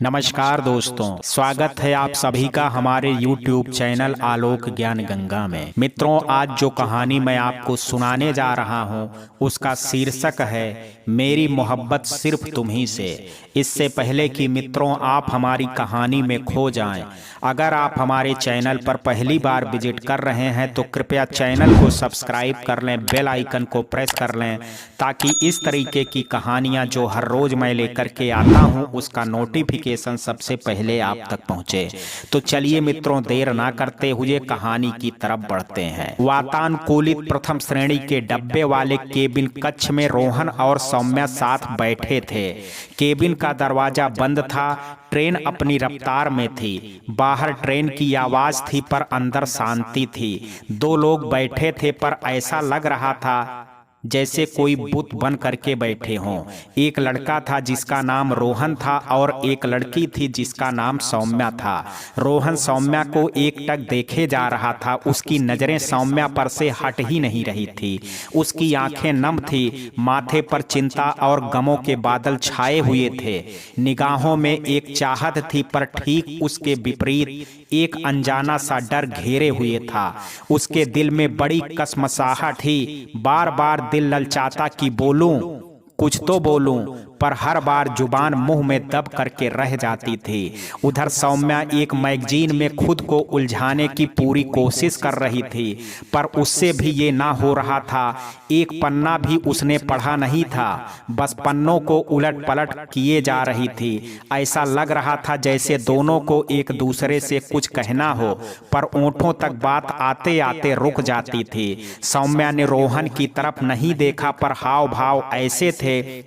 नमस्कार दोस्तों, स्वागत है आप सभी का हमारे YouTube चैनल आलोक ज्ञान गंगा में। मित्रों, आज जो कहानी मैं आपको सुनाने जा रहा हूं उसका शीर्षक है मेरी मोहब्बत सिर्फ तुम ही से। इससे पहले कि मित्रों आप हमारी कहानी में खो जाएं, अगर आप हमारे चैनल पर पहली बार विजिट कर रहे हैं तो कृपया चैनल को सब्सक्राइब कर लें, बेल आइकन को प्रेस कर लें, ताकि इस तरीके की कहानियां जो हर रोज मैं लेकर के आता हूं उसका नोटिफिकेशन सबसे पहले आप तक पहुंचे। तो चलिए मित्रों, देर ना करते हुए कहानी की तरफ बढ़ते हैं। वातानुकूलित प्रथम श्रेणी के डब्बे वाले केबिन कक्ष में रोहन और सौम्या साथ बैठे थे। केबिन का दरवाजा बंद था। ट्रेन अपनी रफ्तार में थी। बाहर ट्रेन की आवाज थी पर अंदर शांति थी। दो लोग बैठे थे पर ऐसा लग रहा था जैसे कोई बुत बन करके बैठे हों। एक लड़का था जिसका नाम रोहन था और एक लड़की थी जिसका नाम सौम्या था। रोहन सौम्या को एकटक देखे जा रहा था। उसकी नजरें सौम्या पर से हट ही नहीं रही थी। उसकी आंखें नम थी। माथे पर चिंता और गमों के बादल छाए हुए थे। निगाहों में एक चाहत थी पर ठीक उसके विपरीत एक अनजाना सा डर घेरे हुए था। उसके दिल में बड़ी कसमसाहट थी। बार बार दिल ललचाता कि बोलूं, कुछ तो बोलूं, पर हर बार जुबान मुंह में दब करके रह जाती थी। उधर सौम्या एक मैगजीन में खुद को उलझाने की पूरी कोशिश कर रही थी, पर उससे भी ये ना हो रहा था। एक पन्ना भी उसने पढ़ा नहीं था, बस पन्नों को उलट पलट किए जा रही थी। ऐसा लग रहा था जैसे दोनों को एक दूसरे से कुछ कहना हो, पर ओंठों तक बात आते आते रुक जाती थी। सौम्या ने रोहन की तरफ नहीं देखा, पर हाव भाव ऐसे थे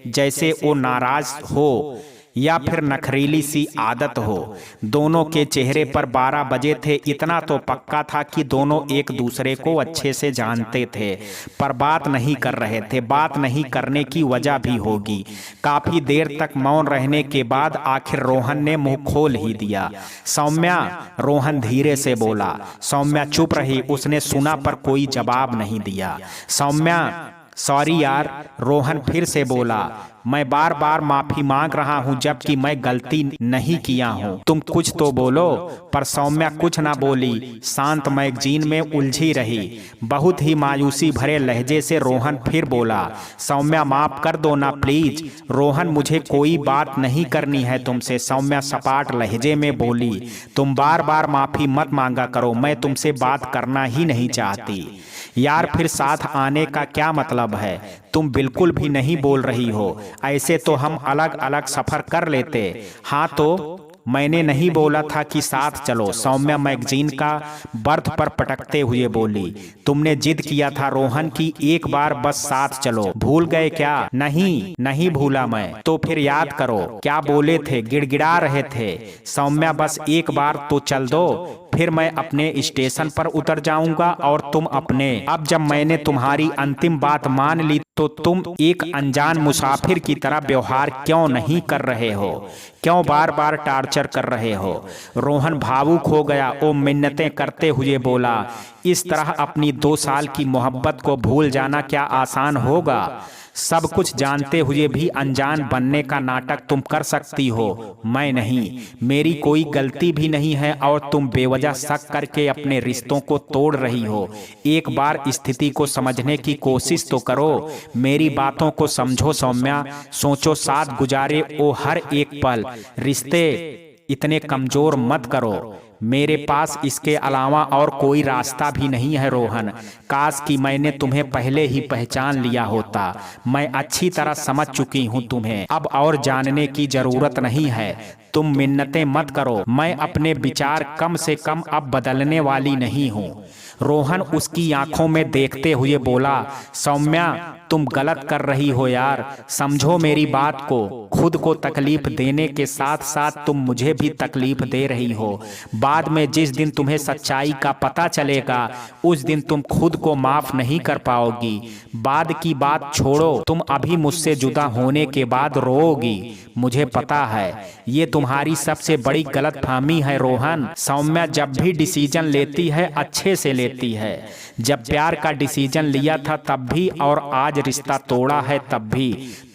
जैसे वो नाराज हो या फिर नखरीली सी आदत हो। दोनों के चेहरे पर 12 बजे थे। इतना तो पक्का था कि दोनों एक दूसरे को अच्छे से जानते थे, पर बात नहीं कर रहे थे। बात नहीं करने की वजह भी होगी। काफी देर तक मौन रहने के बाद आखिर रोहन ने मुंह खोल ही दिया। सौम्या, रोहन धीरे से बोला। सौम्या चुप रही। उसने सुना पर कोई जवाब नहीं दिया। सौम्या, सॉरी यार, रोहन फिर से बोला। मैं बार बार माफी मांग रहा हूं जबकि मैं गलती नहीं किया हूं। तुम कुछ तो बोलो। पर सौम्या कुछ ना बोली, शांत मैगजीन में उलझी रही। बहुत ही मायूसी भरे लहजे से रोहन फिर बोला। सौम्या, माफ कर दो ना प्लीज। रोहन, मुझे कोई बात नहीं करनी है तुमसे, सौम्या सपाट लहजे में बोली। तुम बार बार माफी मत मांगा करो, मैं तुमसे बात करना ही नहीं चाहती। यार, फिर साथ आने का क्या मतलब है? तुम बिल्कुल भी नहीं बोल रही हो। ऐसे तो हम अलग अलग सफर कर लेते। हाँ, तो मैंने नहीं बोला था कि साथ चलो, सौम्या मैगजीन का बर्थ पर पटकते हुए बोली। तुमने जिद किया था रोहन की एक बार बस साथ चलो, भूल गए क्या? नहीं, नहीं भूला मैं। तो फिर याद करो, क्या बोले थे? गिड़गिड़ा रहे थे। सौम्या, बस एक बार तो चल दो, फिर मैं अपने स्टेशन पर उतर जाऊंगा और तुम अपने। अब जब मैंने तुम्हारी अंतिम बात मान ली तो तुम एक अनजान मुसाफिर की तरह व्यवहार क्यों नहीं कर रहे हो? क्यों बार बार टार्चर कर रहे हो? रोहन भावुक हो गया। वो मिन्नतें करते हुए बोला, इस तरह अपनी 2 साल की मोहब्बत को भूल जाना क्या आसान होगा? सब कुछ जानते हुए भी अनजान बनने का नाटक तुम कर सकती हो, मैं नहीं। मेरी कोई गलती भी नहीं है और तुम बेवजह शक करके अपने रिश्तों को तोड़ रही हो। एक बार स्थिति को समझने की कोशिश तो करो। मेरी बातों को समझो सौम्या। सोचो, साथ गुजारे वो हर एक पल। रिश्ते इतने कमजोर मत करो। मेरे पास इसके अलावा और कोई रास्ता भी नहीं है रोहन। काश कि मैंने तुम्हें पहले ही पहचान लिया होता। मैं अच्छी तरह समझ चुकी हूँ तुम्हें, अब और जानने की जरूरत नहीं है। तुम मिन्नतें मत करो। मैं अपने विचार कम से कम अब बदलने वाली नहीं हूँ। रोहन उसकी आंखों में देखते हुए बोला। सौम्या, तुम गलत कर रही हो यार। समझो मेरी बात को। खुद को तकलीफ देने के साथ साथ तुम मुझे भी तकलीफ दे रही हो। बाद में जिस दिन तुम्हें सच्चाई का पता चलेगा उस दिन तुम खुद को माफ नहीं कर पाओगी। बाद की बात छोड़ो, तुम अभी मुझसे जुदा होने के बाद रोओगी। मुझे पता है ये तुम्हारी सबसे बड़ी गलतफहमी है रोहन। सौम्या जब भी डिसीजन लेती है अच्छे से लेती है। जब प्यार का डिसीजन लिया था तब भी और आज रिश्ता तोड़ा है तब भी।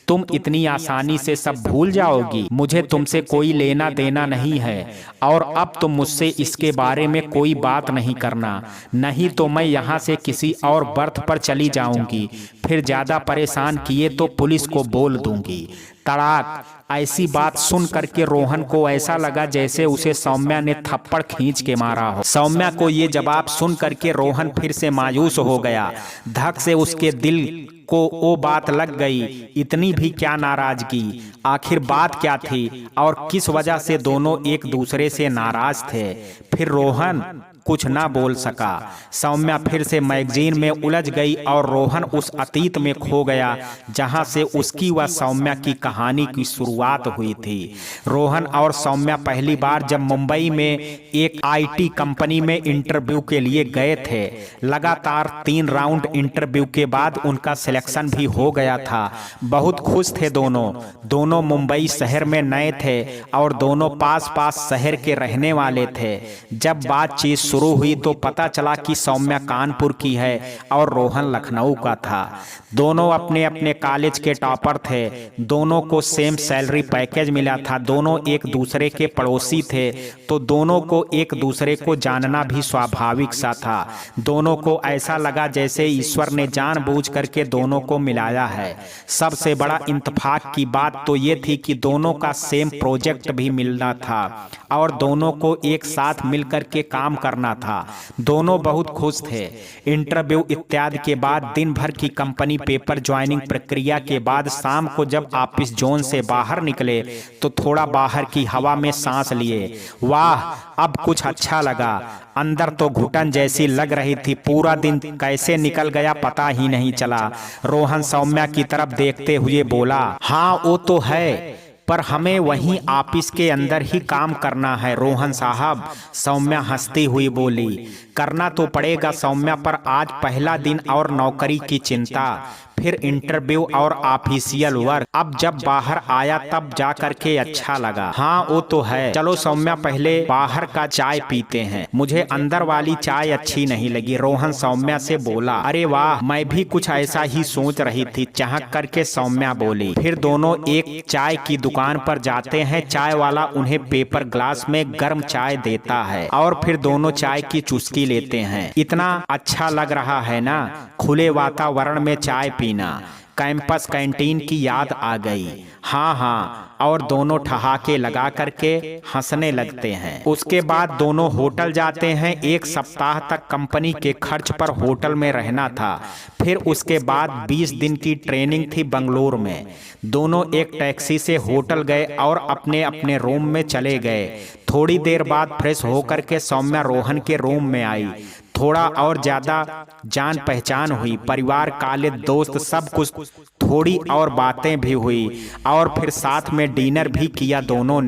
तुम इतनी आसानी से सब भूल जाओगी? मुझे तुमसे कोई लेना देना नहीं है और अब तुम मुझसे इसके बारे में कोई बात नहीं करना, नहीं तो मैं यहाँ से किसी और बर्थ पर चली जाऊंगी। फिर ज्यादा परेशान किए तो पुलिस को बोल दूंगी। तड़ाक! ऐसी बात सुन करके रोहन को ऐसा लगा जैसे उसे सौम्या ने थप्पड़ खींच के मारा हो। सौम्या को ये जवाब सुन करके रोहन फिर से मायूस हो गया। धक से उसके दिल को वो बात लग गई। इतनी भी क्या नाराजगी? आखिर बात क्या थी और किस वजह से दोनों एक दूसरे से नाराज थे? फिर रोहन कुछ ना बोल सका। सौम्या फिर से मैगजीन में उलझ गई और रोहन उस अतीत में खो गया जहां से उसकी व सौम्या की कहानी की शुरुआत हुई थी। रोहन और सौम्या पहली बार जब मुंबई में एक आईटी कंपनी में इंटरव्यू के लिए गए थे। लगातार 3 राउंड इंटरव्यू के बाद उनका सिलेक्शन भी हो गया था। बहुत खुश थे दोनों मुंबई शहर में नए थे और दोनों पास पास शहर के रहने वाले थे। जब बातचीत शुरू हुई तो पता चला कि सौम्या कानपुर की है और रोहन लखनऊ का था। दोनों अपने अपने कॉलेज के टॉपर थे। दोनों को सेम सैलरी पैकेज मिला था। दोनों एक दूसरे के पड़ोसी थे तो दोनों को एक दूसरे को जानना भी स्वाभाविक सा था। दोनों को ऐसा लगा जैसे ईश्वर ने जानबूझ करके दोनों को मिलाया है। सबसे बड़ा इत्तेफाक की बात तो ये थी कि दोनों का सेम प्रोजेक्ट भी मिलना था और दोनों को एक साथ मिलकर के काम करना था। दोनों बहुत खुश थे। इंटरव्यू इत्यादि के बाद दिन भर की कंपनी पेपर ज्वाइनिंग प्रक्रिया के बाद शाम को जब ऑफिस जोन से बाहर निकले तो थोड़ा बाहर की हवा में सांस लिए। वाह, अब कुछ अच्छा लगा। अंदर तो घुटन जैसी लग रही थी। पूरा दिन कैसे निकल गया पता ही नहीं चला। रोहन सौम्या की तरफ देखते हुए बोला, हाँ वो तो है, पर हमें वहीं ऑफिस के अंदर ही काम करना है रोहन साहब। सौम्या हंसती हुई बोली, करना तो पड़ेगा सौम्या, पर आज पहला दिन और नौकरी की चिंता, फिर इंटरव्यू और ऑफिशियल वर्क। अब जब बाहर आया तब जा करके अच्छा लगा। हाँ वो तो है, चलो सौम्या पहले बाहर का चाय पीते हैं। मुझे अंदर वाली चाय अच्छी नहीं लगी, रोहन सौम्या से बोला। अरे वाह, मैं भी कुछ ऐसा ही सोच रही थी, चहक करके सौम्या बोली। फिर दोनों एक चाय की दुकान पर जाते हैं। चाय वाला उन्हें पेपर ग्लास में गर्म चाय देता है और फिर दोनों चाय की चुस्की लेते हैं। इतना अच्छा लग रहा है ना, खुले वातावरण में चाय पीना। कैंपस कैंटीन की याद आ गई। हाँ, और दोनों ठहाके लगा करके हंसने लगते हैं। उसके बाद दोनों होटल जाते हैं। 1 सप्ताह तक कंपनी के खर्च पर होटल में रहना था। फिर उसके बाद 20 दिन की ट्रेनिंग थी बंगलोर में। दोनों एक टैक्सी से होटल गए और अपने अपने रूम में चले गए। थोड़ी देर बाद फ्रेश होकर के सौम्या रोहन के रूम में आई। थोड़ा और ज्यादा जान पहचान हुई। परिवार, कॉलेज, दोस्त, सब कुछ। थोड़ी और बातें भी हुई और फिर साथ में डिनर भी किया दोनों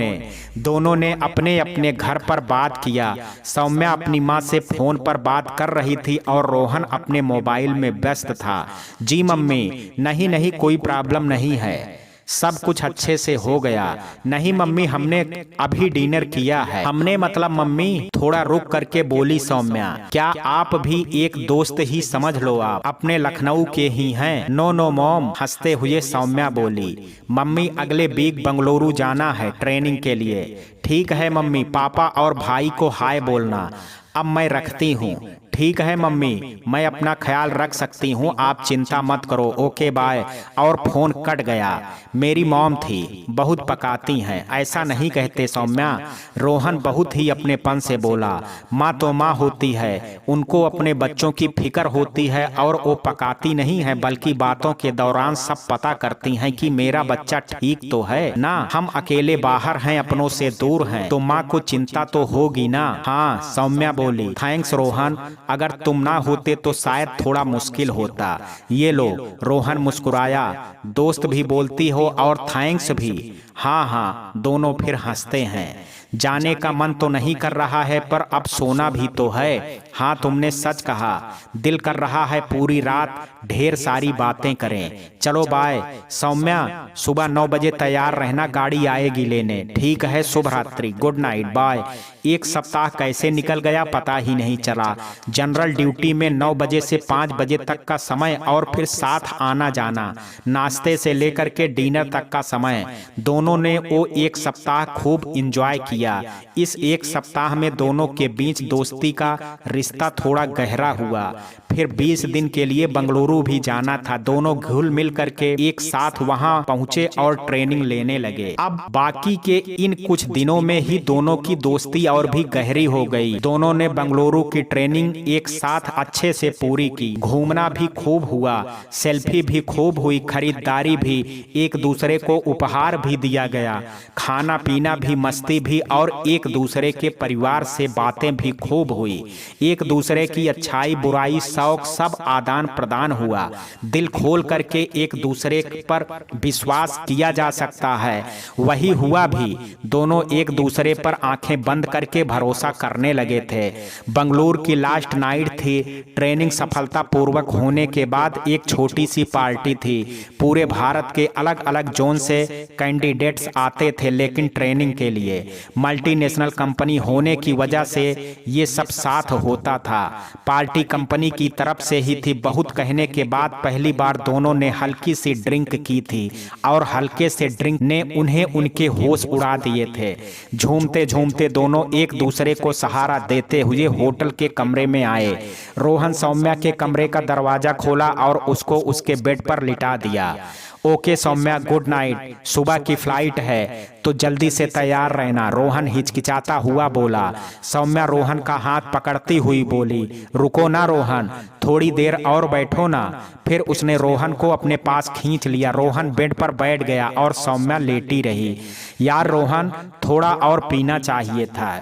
ने अपने अपने घर पर बात किया। सौम्या अपनी माँ से फोन पर बात कर रही थी और रोहन अपने मोबाइल में व्यस्त था। जी मम्मी, नहीं कोई प्रॉब्लम नहीं है, सब कुछ अच्छे से हो गया। नहीं मम्मी, हमने अभी डिनर किया है। हमने मतलब मम्मी, थोड़ा रुक करके बोली सौम्या। क्या आप भी एक दोस्त ही समझ लो, आप अपने लखनऊ के ही हैं। नो मॉम, हंसते हुए सौम्या बोली। मम्मी, अगले वीक बंगलुरु जाना है ट्रेनिंग के लिए। ठीक है मम्मी, पापा और भाई को हाय बोलना। अब मैं रखती हूँ। ठीक है मम्मी, मैं अपना ख्याल रख सकती हूँ, आप चिंता मत करो, ओके बाय। और फोन कट गया। मेरी मॉम थी, बहुत पकाती हैं। ऐसा नहीं कहते सौम्या, रोहन बहुत ही अपनेपन से बोला। माँ तो माँ होती है, उनको अपने बच्चों की फिक्र होती है और वो पकाती नहीं है, बल्कि बातों के दौरान सब पता करती हैं कि मेरा बच्चा ठीक तो है ना। हम अकेले बाहर हैं, अपनों से दूर हैं, तो माँ को चिंता तो होगी ना। हाँ, सौम्या बोली। थैंक्स रोहन, अगर तुम ना होते तो शायद थोड़ा मुश्किल होता। ये लो, रोहन मुस्कुराया। दोस्त भी बोलती हो और थैंक्स भी। हाँ हाँ, दोनों फिर हंसते हैं। जाने का मन तो नहीं कर रहा है, पर अब सोना भी तो है। हाँ, तुमने सच कहा, दिल कर रहा है पूरी रात ढेर सारी बातें करें। चलो बाय सौम्या, सुबह 9 बजे तैयार रहना, गाड़ी आएगी लेने। ठीक है, शुभ रात्रि, गुड नाइट, बाय। एक सप्ताह कैसे निकल गया पता ही नहीं चला। जनरल ड्यूटी में 9 बजे से 5 बजे तक का समय और फिर साथ आना जाना, नाश्ते से लेकर के डिनर तक का समय। दोनों ने वो एक सप्ताह खूब एंजॉय किया। इस एक सप्ताह में दोनों के बीच दोस्ती का रिश्ता थोड़ा गहरा हुआ। फिर 20 दिन के लिए बंगलुरु भी जाना था। दोनों घुल मिल करके एक साथ वहां पहुंचे और ट्रेनिंग लेने लगे। अब बाकी के इन कुछ दिनों में ही दोनों की दोस्ती और भी गहरी हो गई। दोनों ने बंगलुरु की ट्रेनिंग एक साथ अच्छे से पूरी की। घूमना भी खूब हुआ, सेल्फी भी खूब हुई, खरीदारी भी, एक दूसरे को उपहार भी दिया गया, खाना पीना भी, मस्ती भी, और एक दूसरे के परिवार से बातें भी खूब हुई। एक दूसरे की अच्छाई बुराई शौक सब आदान प्रदान हुआ। दिल खोल करके एक दूसरे पर विश्वास किया जा सकता है, वही हुआ भी। दोनों एक दूसरे पर आंखें बंद करके भरोसा करने लगे थे। बंगलुरु की लास्ट नाइट थी। ट्रेनिंग सफलतापूर्वक होने के बाद एक छोटी सी पार्टी थी। पूरे भारत के अलग अलग जोन से कैंडिडेट्स आते थे, लेकिन ट्रेनिंग के लिए मल्टीनेशनल कंपनी होने की वजह से ये सब साथ होता था। पार्टी कंपनी की तरफ से ही थी। बहुत कहने के बाद पहली बार दोनों ने हल्की सी ड्रिंक की थी और हल्के से ड्रिंक ने उन्हें उनके होश उड़ा दिए थे। झूमते झूमते दोनों एक दूसरे को सहारा देते हुए होटल के कमरे में आए। रोहन सौम्या के कमरे का दरवाजा खोला और उसको उसके बेड पर लिटा दिया। ओके सौम्या, गुड नाइट, सुबह की फ्लाइट है तो जल्दी से तैयार रहना, रोहन हिचकिचाता हुआ बोला। सौम्या रोहन का हाथ पकड़ती हुई बोली, रुको ना रोहन, थोड़ी देर और बैठो ना। फिर उसने रोहन को अपने पास खींच लिया। रोहन बेड पर बैठ गया और सौम्या लेटी रही। यार रोहन, थोड़ा और पीना चाहिए था।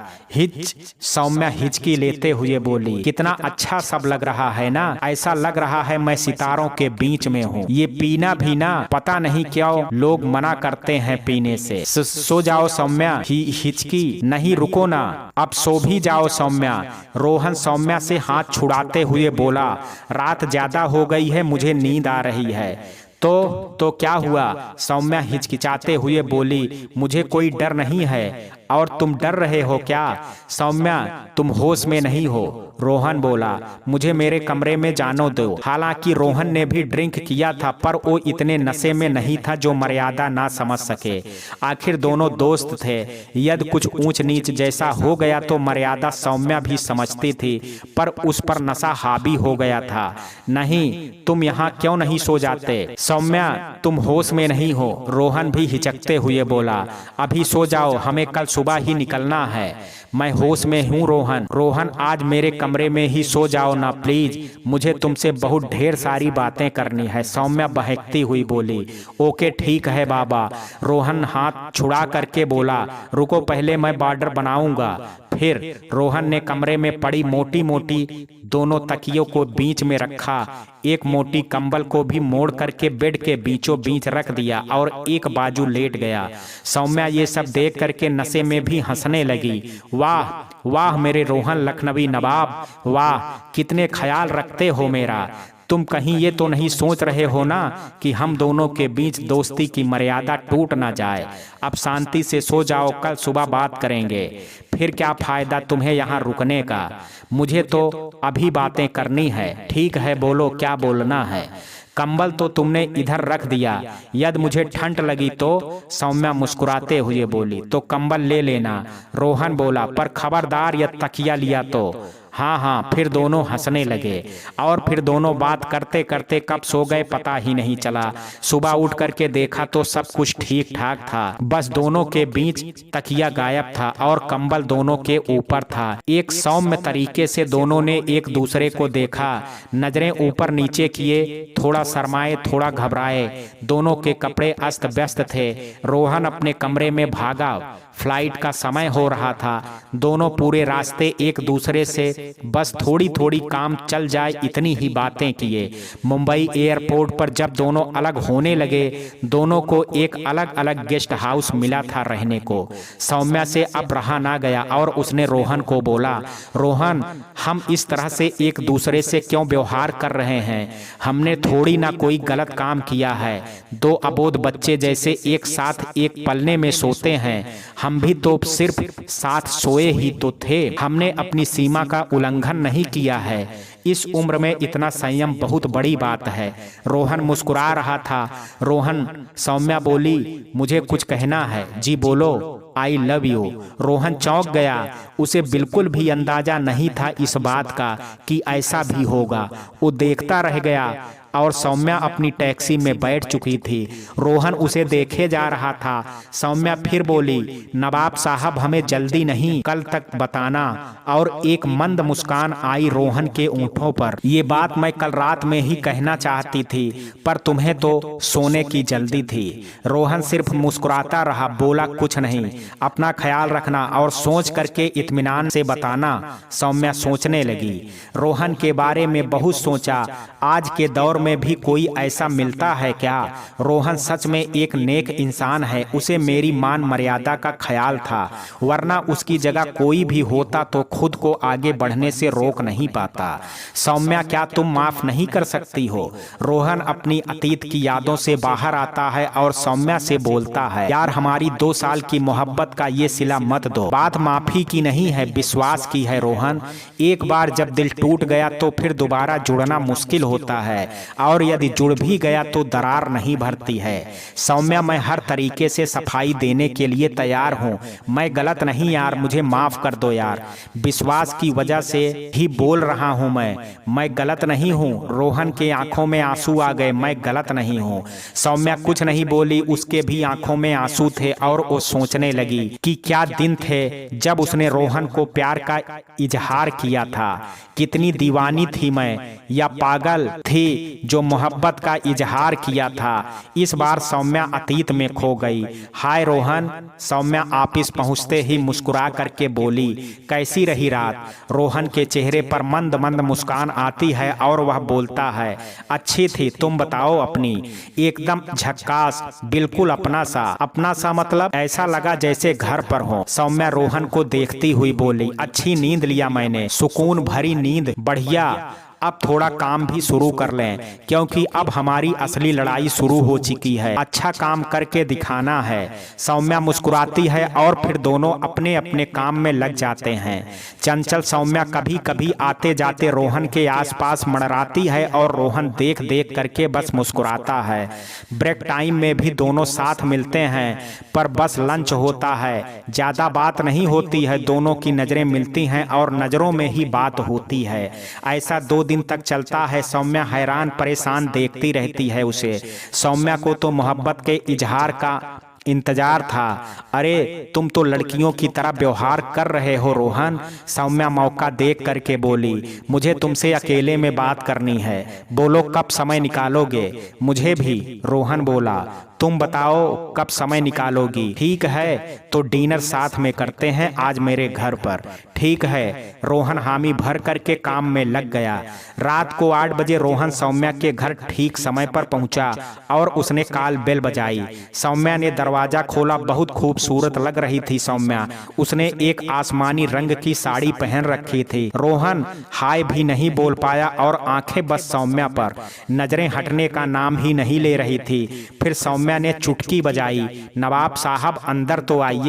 सौम्या हिचकी लेते हुए बोली, कितना अच्छा सब लग रहा है ना, ऐसा लग रहा है मैं सितारों के बीच में हूँ। ये पीना भी ना, पता नहीं क्यों लोग मना करते हैं पीने से। सो जाओ सौम्या। हिचकी, नहीं रुको ना, अब सो भी जाओ सौम्या। रोहन सौम्या से हाथ छुड़ाते हुए बोला, रात ज्यादा हो गई है, मुझे नींद आ रही है। तो क्या हुआ? सौम्या हिचकिचाते हुए बोली, मुझे कोई डर नहीं है। और तुम डर रहे हो क्या? सौम्या, तुम होश में नहीं हो। रोहन बोला, मुझे मेरे कमरे में जानो दो। हालांकि रोहन ने भी ड्रिंक किया था, पर वो इतने नशे में नहीं था जो मर्यादा ना समझ सके। आखिर दोनों दोस्त थे। यदि कुछ ऊंच नीच जैसा हो गया तो मर्यादा सौम्या भी समझती थी, पर उस पर नशा हावी हो गया था। नहीं, तुम यहाँ क्यों नहीं सो जाते? सौम्या, तुम होश में नहीं हो। रोहन भी हिचकते हुए बोला, अभी सो जाओ, हमें कल सुबह ही निकलना है। मैं होश में हूँ रोहन। रोहन, आज मेरे कमरे में ही सो जाओ ना प्लीज, मुझे तुमसे बहुत ढेर सारी बातें करनी है। सौम्या बहकती हुई बोली, ओके ठीक है बाबा। रोहन हाथ छुड़ा करके बोला, रुको पहले मैं बॉर्डर बनाऊंगा। फिर रोहन ने कमरे में पड़ी मोटी मोटी दोनों तकियों को बीच में रखा, एक मोटी कंबल को भी मोड़ करके बेड के बीचों बीच रख दिया और एक बाजू लेट गया। सौम्या ये सब देख करके नशे में भी हंसने लगी। वाह वाह मेरे रोहन लखनवी नवाब, वाह कितने ख्याल रखते हो मेरा। तुम कहीं ये तो नहीं सोच रहे हो ना कि हम दोनों के बीच दोस्ती की मर्यादा टूट ना जाए। अब शांति से सो जाओ, कल सुबह बात करेंगे। फिर क्या फायदा तुम्हें यहाँ रुकने का? मुझे तो अभी बातें करनी है। ठीक है, बोलो क्या बोलना है। कंबल तो तुमने इधर रख दिया, यदि मुझे ठंड लगी तो? सौम्या मुस्कुराते हुए बोली, तो कंबल ले लेना। रोहन बोला, पर खबरदार यदि तकिया लिया तो। हाँ हाँ। फिर दोनों हंसने लगे और फिर दोनों बात करते करते कब सो गए पता ही नहीं चला। सुबह उठ करके देखा तो सब कुछ ठीक ठाक था, बस दोनों के बीच तकिया गायब था और कंबल दोनों के ऊपर था। एक सौम्य तरीके से दोनों ने एक दूसरे को देखा, नजरें ऊपर नीचे किए, थोड़ा शर्माए थोड़ा घबराए। दोनों के कपड़े अस्त व्यस्त थे। रोहन अपने कमरे में भागा, फ्लाइट का समय हो रहा था। दोनों पूरे रास्ते एक दूसरे से बस थोड़ी थोड़ी काम चल जाए इतनी ही बातें किए। मुंबई एयरपोर्ट पर जब दोनों अलग होने लगे, दोनों को एक अलग अलग गेस्ट हाउस मिला था रहने को। सौम्या से अब रहा ना गया और उसने रोहन को बोला, रोहन, हम इस तरह से एक दूसरे से क्यों व्यवहार कर रहे हैं? हमने थोड़ी ना कोई गलत काम किया है। दो अबोध बच्चे जैसे एक साथ एक पलने में सोते हैं। हम भी तो सिर्फ साथ सोए ही तो थे। हमने अपनी सीमा का उल्लंघन नहीं किया है। इस उम्र में इतना संयम बहुत बड़ी बात है। रोहन मुस्कुरा रहा था। रोहन, सौम्या बोली, मुझे कुछ कहना है। जी बोलो। I love you. रोहन चौंक गया। उसे बिल्कुल भी अंदाजा नहीं था इस बात का कि ऐसा भी होगा। वो देखता रह गया और सौम्या अपनी टैक्सी में बैठ चुकी थी। रोहन उसे देखे जा रहा था। सौम्या फिर बोली, नवाब साहब, हमें जल्दी नहीं, कल तक बताना। और एक मंद मुस्कान आई रोहन के होठों पर। ये बात मैं कल रात में ही कहना चाहती थी, पर तुम्हें तो सोने की जल्दी थी। रोहन सिर्फ मुस्कुराता रहा, बोला कुछ नहीं। अपना ख्याल रखना और सोच करके इत्मीनान से बताना। सौम्या सोचने लगी। रोहन के बारे में बहुत सोचा। आज के दौर में भी कोई ऐसा मिलता है क्या? रोहन सच में एक नेक इंसान है। उसे मेरी मान मर्यादा का ख्याल था, वरना उसकी जगह कोई भी होता तो खुद को आगे बढ़ने से रोक नहीं पाता। सौम्या, क्या तुम माफ नहीं कर सकती हो? रोहन अपनी अतीत की यादों से बाहर आता है और सौम्या से बोलता है, यार, हमारी 2 साल की मोहब्बत का ये सिला मत दो। बात माफी की नहीं है, विश्वास की है। रोहन, एक बार जब दिल टूट गया तो फिर दोबारा जुड़ना मुश्किल होता है, और यदि जुड़ भी गया तो दरार नहीं भरती है। सौम्या, मैं हर तरीके से सफाई देने के लिए तैयार हूँ। मैं गलत नहीं यार, मुझे माफ कर दो यार। विश्वास की वजह से ही बोल रहा हूँ मैं गलत नहीं हूँ। रोहन के आंखों में आंसू आ गए। मैं गलत नहीं हूँ। सौम्या कुछ नहीं बोली। उसके भी आंखों में आंसू थे और वो सोचने लगी कि क्या दिन थे जब उसने रोहन को प्यार का इजहार किया था। कितनी दीवानी थी मैं, या पागल थी जो मोहब्बत का इजहार किया था। इस बार सौम्या अतीत में खो गई। हाय रोहन। सौम्या ऑफिस पहुंचते ही मुस्कुरा करके बोली, कैसी रही रात? रोहन के चेहरे पर मंद मंद मुस्कान आती है और वह बोलता है, अच्छी थी, तुम बताओ अपनी। एकदम झक्कास, बिल्कुल अपना सा। अपना सा मतलब? ऐसा लगा जैसे घर पर हो। सौम्या रोहन को देखती हुई बोली, अच्छी नींद लिया मैंने, सुकून भरी नींद, बढ़िया। अब थोड़ा काम भी शुरू कर लें, क्योंकि अब हमारी असली लड़ाई शुरू हो चुकी है। अच्छा काम करके दिखाना है। सौम्या मुस्कुराती है और फिर दोनों अपने अपने काम में लग जाते हैं। चंचल सौम्या कभी कभी आते जाते रोहन के आसपास मंडराती है और रोहन देख देख करके बस मुस्कुराता है। ब्रेक टाइम में भी दोनों साथ मिलते हैं, पर बस लंच होता है, ज्यादा बात नहीं होती है। दोनों की नजरें मिलती हैं और नजरों में ही बात होती है। ऐसा 2 दिन तक चलता है। सौम्या हैरान परेशान देखती रहती है उसे। सौम्या को तो मोहब्बत के इजहार का इंतजार था। अरे तुम तो लड़कियों की तरह व्यवहार कर रहे हो रोहन। सौम्या मौका देख करके बोली, मुझे तुमसे अकेले में बात करनी है। बोलो कब समय निकालोगे? मुझे भी। रोहन बोला, तुम बताओ कब समय निकालोगी? ठीक है तो डिनर साथ में करते हैं आज मेरे घर पर। ठीक है। रोहन हामी भर करके काम में लग गया। रात को 8 बजे रोहन सौम्या के घर ठीक समय पर पहुंचा और उसने कॉल बेल बजाई। सौम्या ने दरवाजा खोला। बहुत खूबसूरत लग रही थी सौम्या। उसने एक आसमानी रंग की साड़ी पहन रखी थी। रोहन हाय भी नहीं बोल पाया और आंखें बस सौम्या पर, नजरें हटने का नाम ही नहीं ले रही थी। फिर सौम्या ने चुटकी बजाई, नवाब साहब अंदर तो आइए।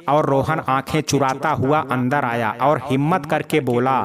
और रोहन आंखें चुराता हुआ अंदर आया और हिम्मत करके बोला,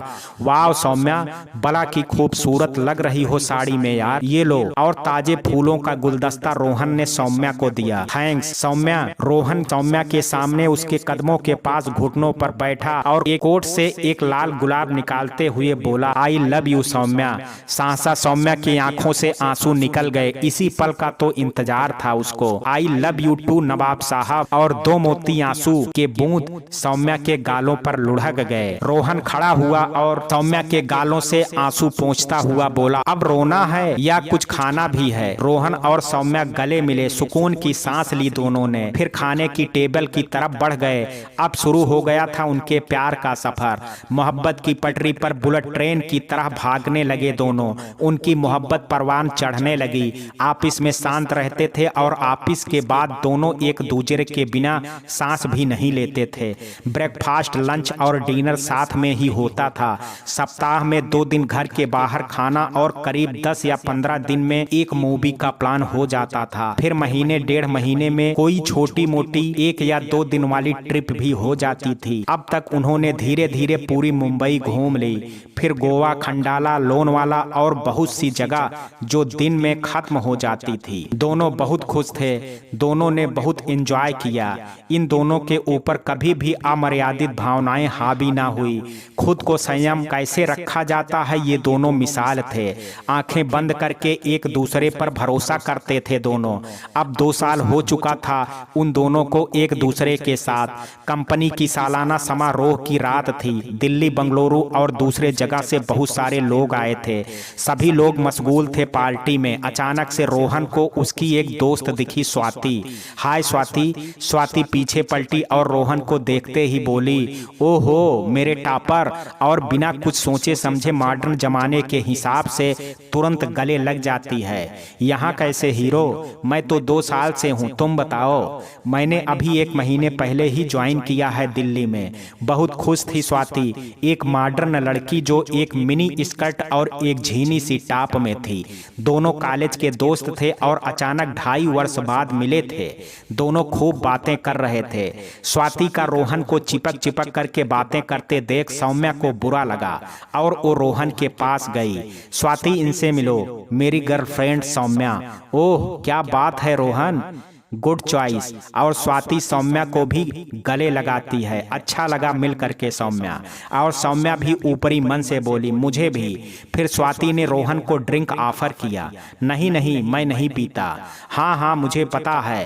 वाह सौम्या, बला की खूबसूरत लग रही हो साड़ी में यार, ये लो। और ताजे फूलों का गुलदस्ता रोहन ने सौम्या को दिया। थैंक्स सौम्या। रोहन सौम्या के सामने उसके कदमों के पास घुटनों पर बैठा और एक कोट से एक लाल गुलाब निकालते हुए बोला, आई लव यू सौम्या। सहसा सौम्या की आंखों से आंसू निकल गए। इसी पल का तो इंतजार था उसको। आई लव यू टू नवाब साहब और दो मोती आंसू के बूंद सौम्या के गालों पर लुढ़क गए। रोहन खड़ा हुआ और सौम्या के गालों से आंसू पोंछता हुआ बोला, अब रोना है या कुछ खाना भी है? रोहन और सौम्या गले मिले, सुकून की सांस ली दोनों ने, फिर खाने की टेबल की तरफ बढ़ गए। अब शुरू हो गया था उनके प्यार का सफर। मोहब्बत की पटरी पर बुलेट ट्रेन की तरह भागने लगे दोनों। उनकी मोहब्बत परवान चढ़ने लगी। आपस में शांत रहते थे और आपस के बाद दोनों एक दूसरे के बिना सांस भी नहीं लेते थे। ब्रेकफास्ट, लंच और डिनर साथ में ही होता था। सप्ताह में 2 दिन घर के बाहर खाना और करीब 10 या 15 दिन में एक मूवी का प्लान हो जाता था। फिर महीने 1.5 महीने में कोई छोटी मोटी 1 या 2 दिन वाली ट्रिप भी हो जाती थी। अब तक उन्होंने धीरे धीरे पूरी मुंबई घूम ली, फिर गोवा, खंडाला, लोनावाला और बहुत सी जगह जो दिन में खत्म हो जाती थी। दोनों बहुत खुश थे, दोनों ने बहुत एंजॉय किया। इन दोनों के ऊपर कभी भी अमर्यादित भावनाएं हावी ना हुई। खुद को संयम कैसे रखा जाता है ये दोनों मिसाल थे। आंखें बंद करके एक दूसरे पर भरोसा करते थे दोनों। अब 2 साल हो चुका था उन दोनों को एक दूसरे के साथ। कंपनी की सालाना समारोह की रात थी। दिल्ली, बंगलुरु और दूसरे जगह से बहुत सारे लोग आए थे। सभी लोग मशगूल थे पार्टी में। अचानक से रोहन को उसकी एक दोस्त दिखी, स्वाति। हाय स्वाति। स्वाति पीछे पलटी और रोहन को देखते ही बोली, ओहो मेरे टॉपर, और बिना कुछ सोचे समझे मॉडर्न जमाने के हिसाब से तुरंत गले लग जाती है। यहाँ कैसे हीरो? मैं तो 2 साल से हूँ, तुम बताओ। मैंने अभी 1 महीने पहले ही ज्वाइन किया है दिल्ली में। बहुत खुश थी स्वाति, एक मॉडर्न लड़की जो एक मिनी स्कर्ट और एक झीनी सी टॉप में थी। दोनों कॉलेज के दोस्त थे और अचानक 2.5 वर्ष बाद मिले थे। दोनों खूब बातें कर रहे थे। स्वाति का रोहन को चिपक चिपक करके बातें करते देख सौम्या को बुरा लगा और वो रोहन के पास गई। स्वाति, इनसे मिलो, मेरी गर्लफ्रेंड सौम्या। ओह क्या बात है रोहन, गुड चॉइस। और स्वाति सौम्या को भी गले लगाती है। अच्छा लगा मिल करके सौम्या। और सौम्या भी ऊपरी मन से बोली, मुझे भी। फिर स्वाति ने रोहन को ड्रिंक ऑफर किया। नहीं नहीं, मैं नहीं पीता। हाँ हाँ मुझे पता है,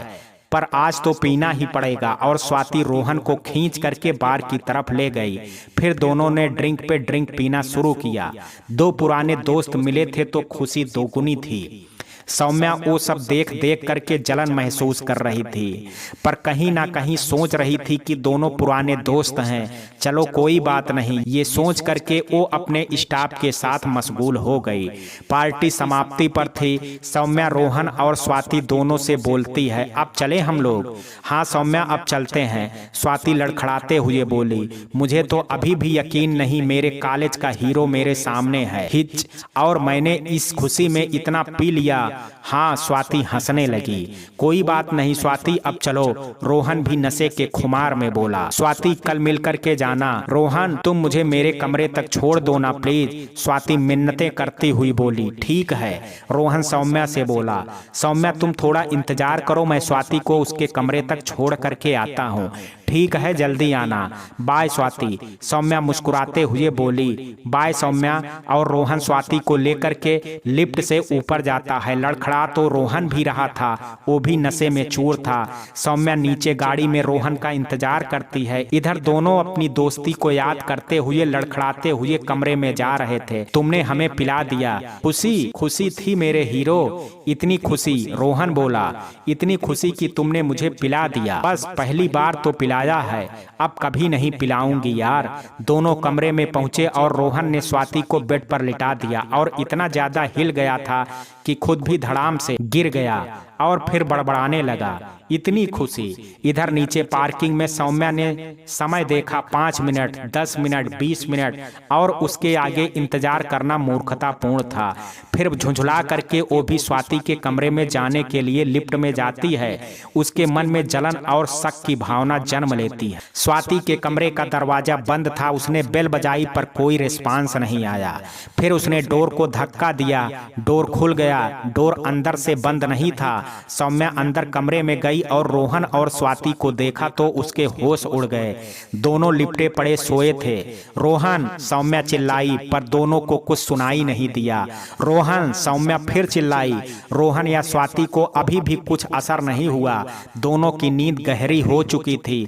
पर आज तो पीना ही पड़ेगा। और स्वाति रोहन को खींच करके बार की तरफ ले गई। फिर दोनों ने ड्रिंक पे ड्रिंक पीना शुरू किया। 2 पुराने दोस्त मिले थे तो खुशी दोगुनी थी। सौम्या वो सब देख देख करके जलन महसूस कर रही थी, पर कहीं ना कहीं सोच रही थी कि दोनों पुराने दोस्त हैं, चलो कोई बात नहीं। ये सोच करके वो अपने स्टाफ के साथ मशगूल हो गई। पार्टी समाप्ति पर थी। सौम्या रोहन और स्वाति दोनों से बोलती है, अब चले हम लोग? हाँ सौम्या, अब चलते हैं, स्वाति लड़खड़ाते हुए बोली। मुझे तो अभी भी यकीन नहीं मेरे कॉलेज का हीरो मेरे सामने है। हिच, और मैंने इस खुशी में इतना पी लिया। हाँ, स्वाति हंसने लगी। कोई बात नहीं स्वाति, अब चलो, रोहन भी नशे के खुमार में बोला। स्वाति, कल मिलकर के जाना। रोहन, तुम मुझे मेरे कमरे तक छोड़ दो ना प्लीज, स्वाति मिन्नतें करती हुई बोली। ठीक है, रोहन सौम्या से बोला। सौम्या, तुम थोड़ा इंतजार करो, मैं स्वाति को उसके कमरे तक छोड़ करके आता हूँ। ठीक है, जल्दी आना। बाय स्वाति, सौम्या मुस्कुराते हुए बोली। बाय सौम्या। और रोहन स्वाति को लेकर के लिफ्ट से ऊपर जाता है। लड़खड़ा तो रोहन भी रहा था, वो भी नशे में चूर था। सौम्या नीचे गाड़ी में रोहन का इंतजार करती है। इधर दोनों अपनी दोस्ती को याद करते हुए लड़खड़ाते हुए कमरे में जा रहे थे। तुमने हमें पिला दिया। खुशी खुशी थी मेरे हीरो, इतनी खुशी, रोहन बोला, इतनी खुशी कि तुमने मुझे पिला दिया। बस पहली बार तो पिलाया है, अब कभी नहीं पिलाऊंगी यार। दोनों कमरे में पहुंचे और रोहन ने स्वाति को बेड पर लिटा दिया और इतना ज्यादा हिल गया था कि खुद भी धड़ाम से गिर गया और फिर बड़बड़ाने लगा। इतनी खुशी। इधर नीचे पार्किंग में सौम्या ने समय देखा, 5 मिनट, 10 मिनट, 20 मिनट, और उसके आगे इंतजार करना मूर्खतापूर्ण था। फिर झुंझुला करके वो भी स्वाति के कमरे में जाने के लिए लिफ्ट में जाती है। उसके मन में जलन और शक की भावना जन्म लेती है। स्वाति के कमरे का दरवाजा बंद था। उसने बेल बजाई पर कोई रिस्पांस नहीं आया। फिर उसने डोर को धक्का दिया, डोर खुल गया। डोर अंदर से बंद नहीं था। सौम्या अंदर कमरे में गई और रोहन और स्वाति को देखा तो उसके होश उड़ गए। दोनों लिपटे पड़े सोए थे। रोहन, सौम्या चिल्लाई, पर दोनों को कुछ सुनाई नहीं दिया। रोहन, सौम्या फिर चिल्लाई। रोहन या स्वाति को अभी भी कुछ असर नहीं हुआ। दोनों की नींद गहरी हो चुकी थी।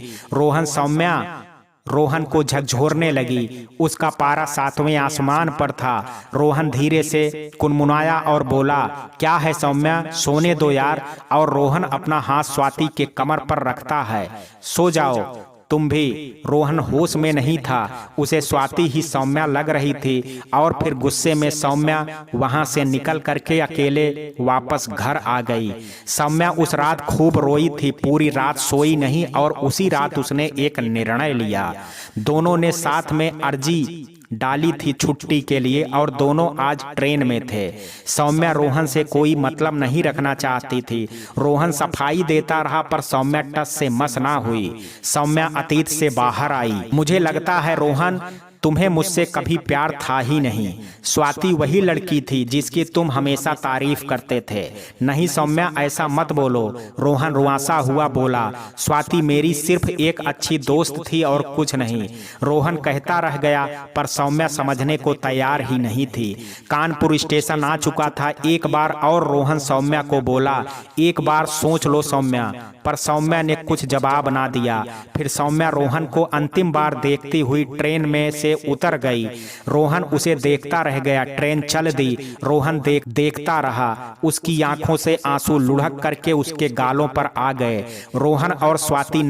रोहन को झकझोरने लगी। उसका पारा 7वें आसमान पर था। रोहन धीरे से कुनमुनाया और बोला, क्या है सौम्या, सोने दो यार। और रोहन अपना हाथ स्वाति के कमर पर रखता है। सो जाओ तुम भी। रोहन होश में नहीं था। उसे स्वाति ही सौम्या लग रही थी। और फिर गुस्से में सौम्या वहां से निकल करके अकेले वापस घर आ गई। सौम्या उस रात खूब रोई थी, पूरी रात सोई नहीं। और उसी रात उसने एक निर्णय लिया। दोनों ने साथ में अर्जी डाली थी छुट्टी के लिए और दोनों आज ट्रेन में थे। सौम्या रोहन से कोई मतलब नहीं रखना चाहती थी। रोहन सफाई देता रहा पर सौम्या टस से मस ना हुई। सौम्या अतीत से बाहर आई। मुझे लगता है रोहन, तुम्हें मुझसे कभी प्यार था ही नहीं। स्वाति वही लड़की थी जिसकी तुम हमेशा तारीफ करते थे। नहीं सौम्या, ऐसा मत बोलो। रोहन रुआंसा हुआ बोला, स्वाति मेरी सिर्फ एक अच्छी दोस्त थी और कुछ नहीं। रोहन कहता रह गया पर सौम्या समझने को तैयार ही नहीं थी। कानपुर स्टेशन आ चुका था। एक बार और रोहन सौम्या को बोला, एक बार सोच लो सौम्या। पर सौम्या ने कुछ जवाब ना दिया। फिर सौम्या रोहन को अंतिम बार देखती हुई ट्रेन में से उतर गई। रोहन उसे देखता रह गया। ट्रेन चल दी। रोहन देखता रहा। उसकी आंखों से आंसू लुढ़क करके उसके गालों पर आ गए। रोहन और स्वाति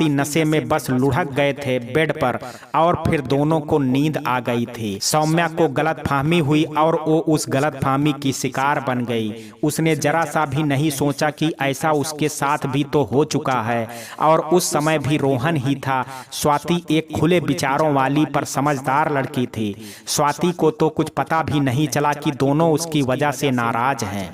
नशे में बस लुढ़क गए थे बेड पर। और फिर दोनों को नींद आ गई थी। सौम्या को गलतफहमी हुई और वो उस गलतफहमी की शिकार बन गई। उसने जरा सा भी नहीं सोचा कि ऐसा उसके साथ भी तो हो चुका है और उस समय भी रोहन ही था। स्वाति एक खुले विचारों वाली पर समझदार लड़की थी। स्वाति को तो कुछ पता भी नहीं चला कि दोनों उसकी वजह से नाराज हैं।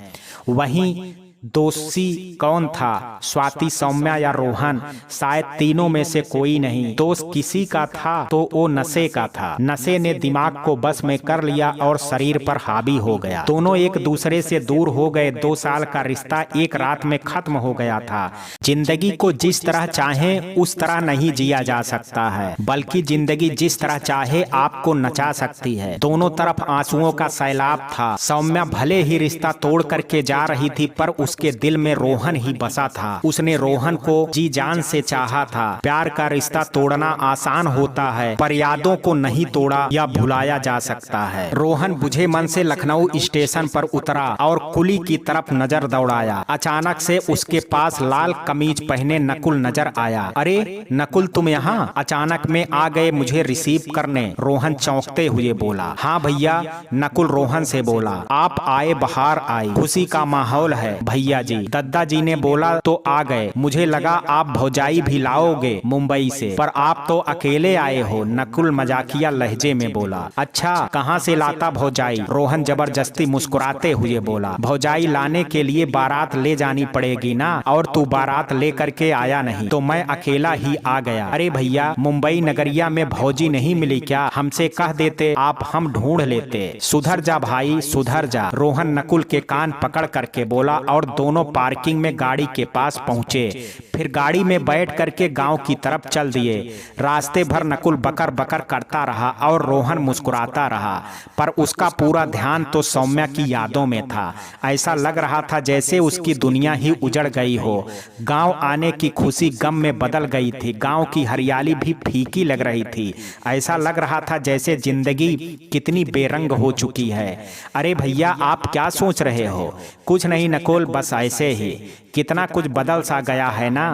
वहीं दोषी कौन था, स्वाति, सौम्या या रोहन? शायद तीनों में से कोई नहीं। दोष किसी का था तो वो नशे का था। नशे ने दिमाग को बस में कर लिया और शरीर पर हावी हो गया। दोनों एक दूसरे से दूर हो गए। 2 साल का रिश्ता एक रात में खत्म हो गया था। जिंदगी को जिस तरह चाहे उस तरह नहीं जिया जा सकता है, बल्कि जिंदगी जिस तरह चाहे आपको नचा सकती है। दोनों तरफ आंसुओं का सैलाब था। सौम्या भले ही रिश्ता तोड़ करके जा रही थी पर उसके दिल में रोहन ही बसा था। उसने रोहन को जी जान से चाहा था। प्यार का रिश्ता तोड़ना आसान होता है पर यादों को नहीं तोड़ा या भुलाया जा सकता है। रोहन बुझे मन से लखनऊ स्टेशन पर उतरा और कुली की तरफ नजर दौड़ाया। अचानक से उसके पास लाल कमीज पहने नकुल नजर आया। अरे नकुल, तुम यहाँ अचानक में आ गए मुझे रिसीव करने? रोहन चौंकते हुए बोला। हाँ भैया, नकुल रोहन से बोला। आप आए, बाहर आई, खुशी का माहौल है भैया जी। दद्दा जी ने बोला तो आ गए। मुझे लगा आप भौजाई भी लाओगे मुंबई से, पर आप तो अकेले आए हो। नकुल मजाकिया लहजे में बोला। अच्छा, कहाँ से लाता भौजाई? रोहन जबरदस्ती मुस्कुराते हुए बोला। भौजाई लाने के लिए बारात ले जानी पड़ेगी ना, और तू बारात ले करके आया नहीं तो मैं अकेला ही आ गया। अरे भैया, मुंबई नगरिया में भौजी नहीं मिली क्या? हमसे कह देते, आप हम ढूंढ लेते। सुधर जा भाई, सुधर जा, रोहन नकुल के कान पकड़ करके बोला। और दोनों पार्किंग में गाड़ी के पास पहुंचे। फिर गाड़ी में बैठ करके गांव की तरफ चल दिए। रास्ते भर नकुल बकर बकर करता रहा और रोहन मुस्कुराता रहा, पर उसका पूरा ध्यान तो सौम्या की यादों में था। ऐसा लग रहा था जैसे उसकी दुनिया ही उजड़ गई हो। गांव आने की खुशी गम में बदल गई थी। गांव की हरियाली भी फीकी लग रही थी। ऐसा लग रहा था जैसे जिंदगी कितनी बेरंग हो चुकी है। अरे भैया, आप क्या सोच रहे हो? कुछ नहीं नकुल, बस ऐसे ही। कितना कुछ बदल सा गया है ना।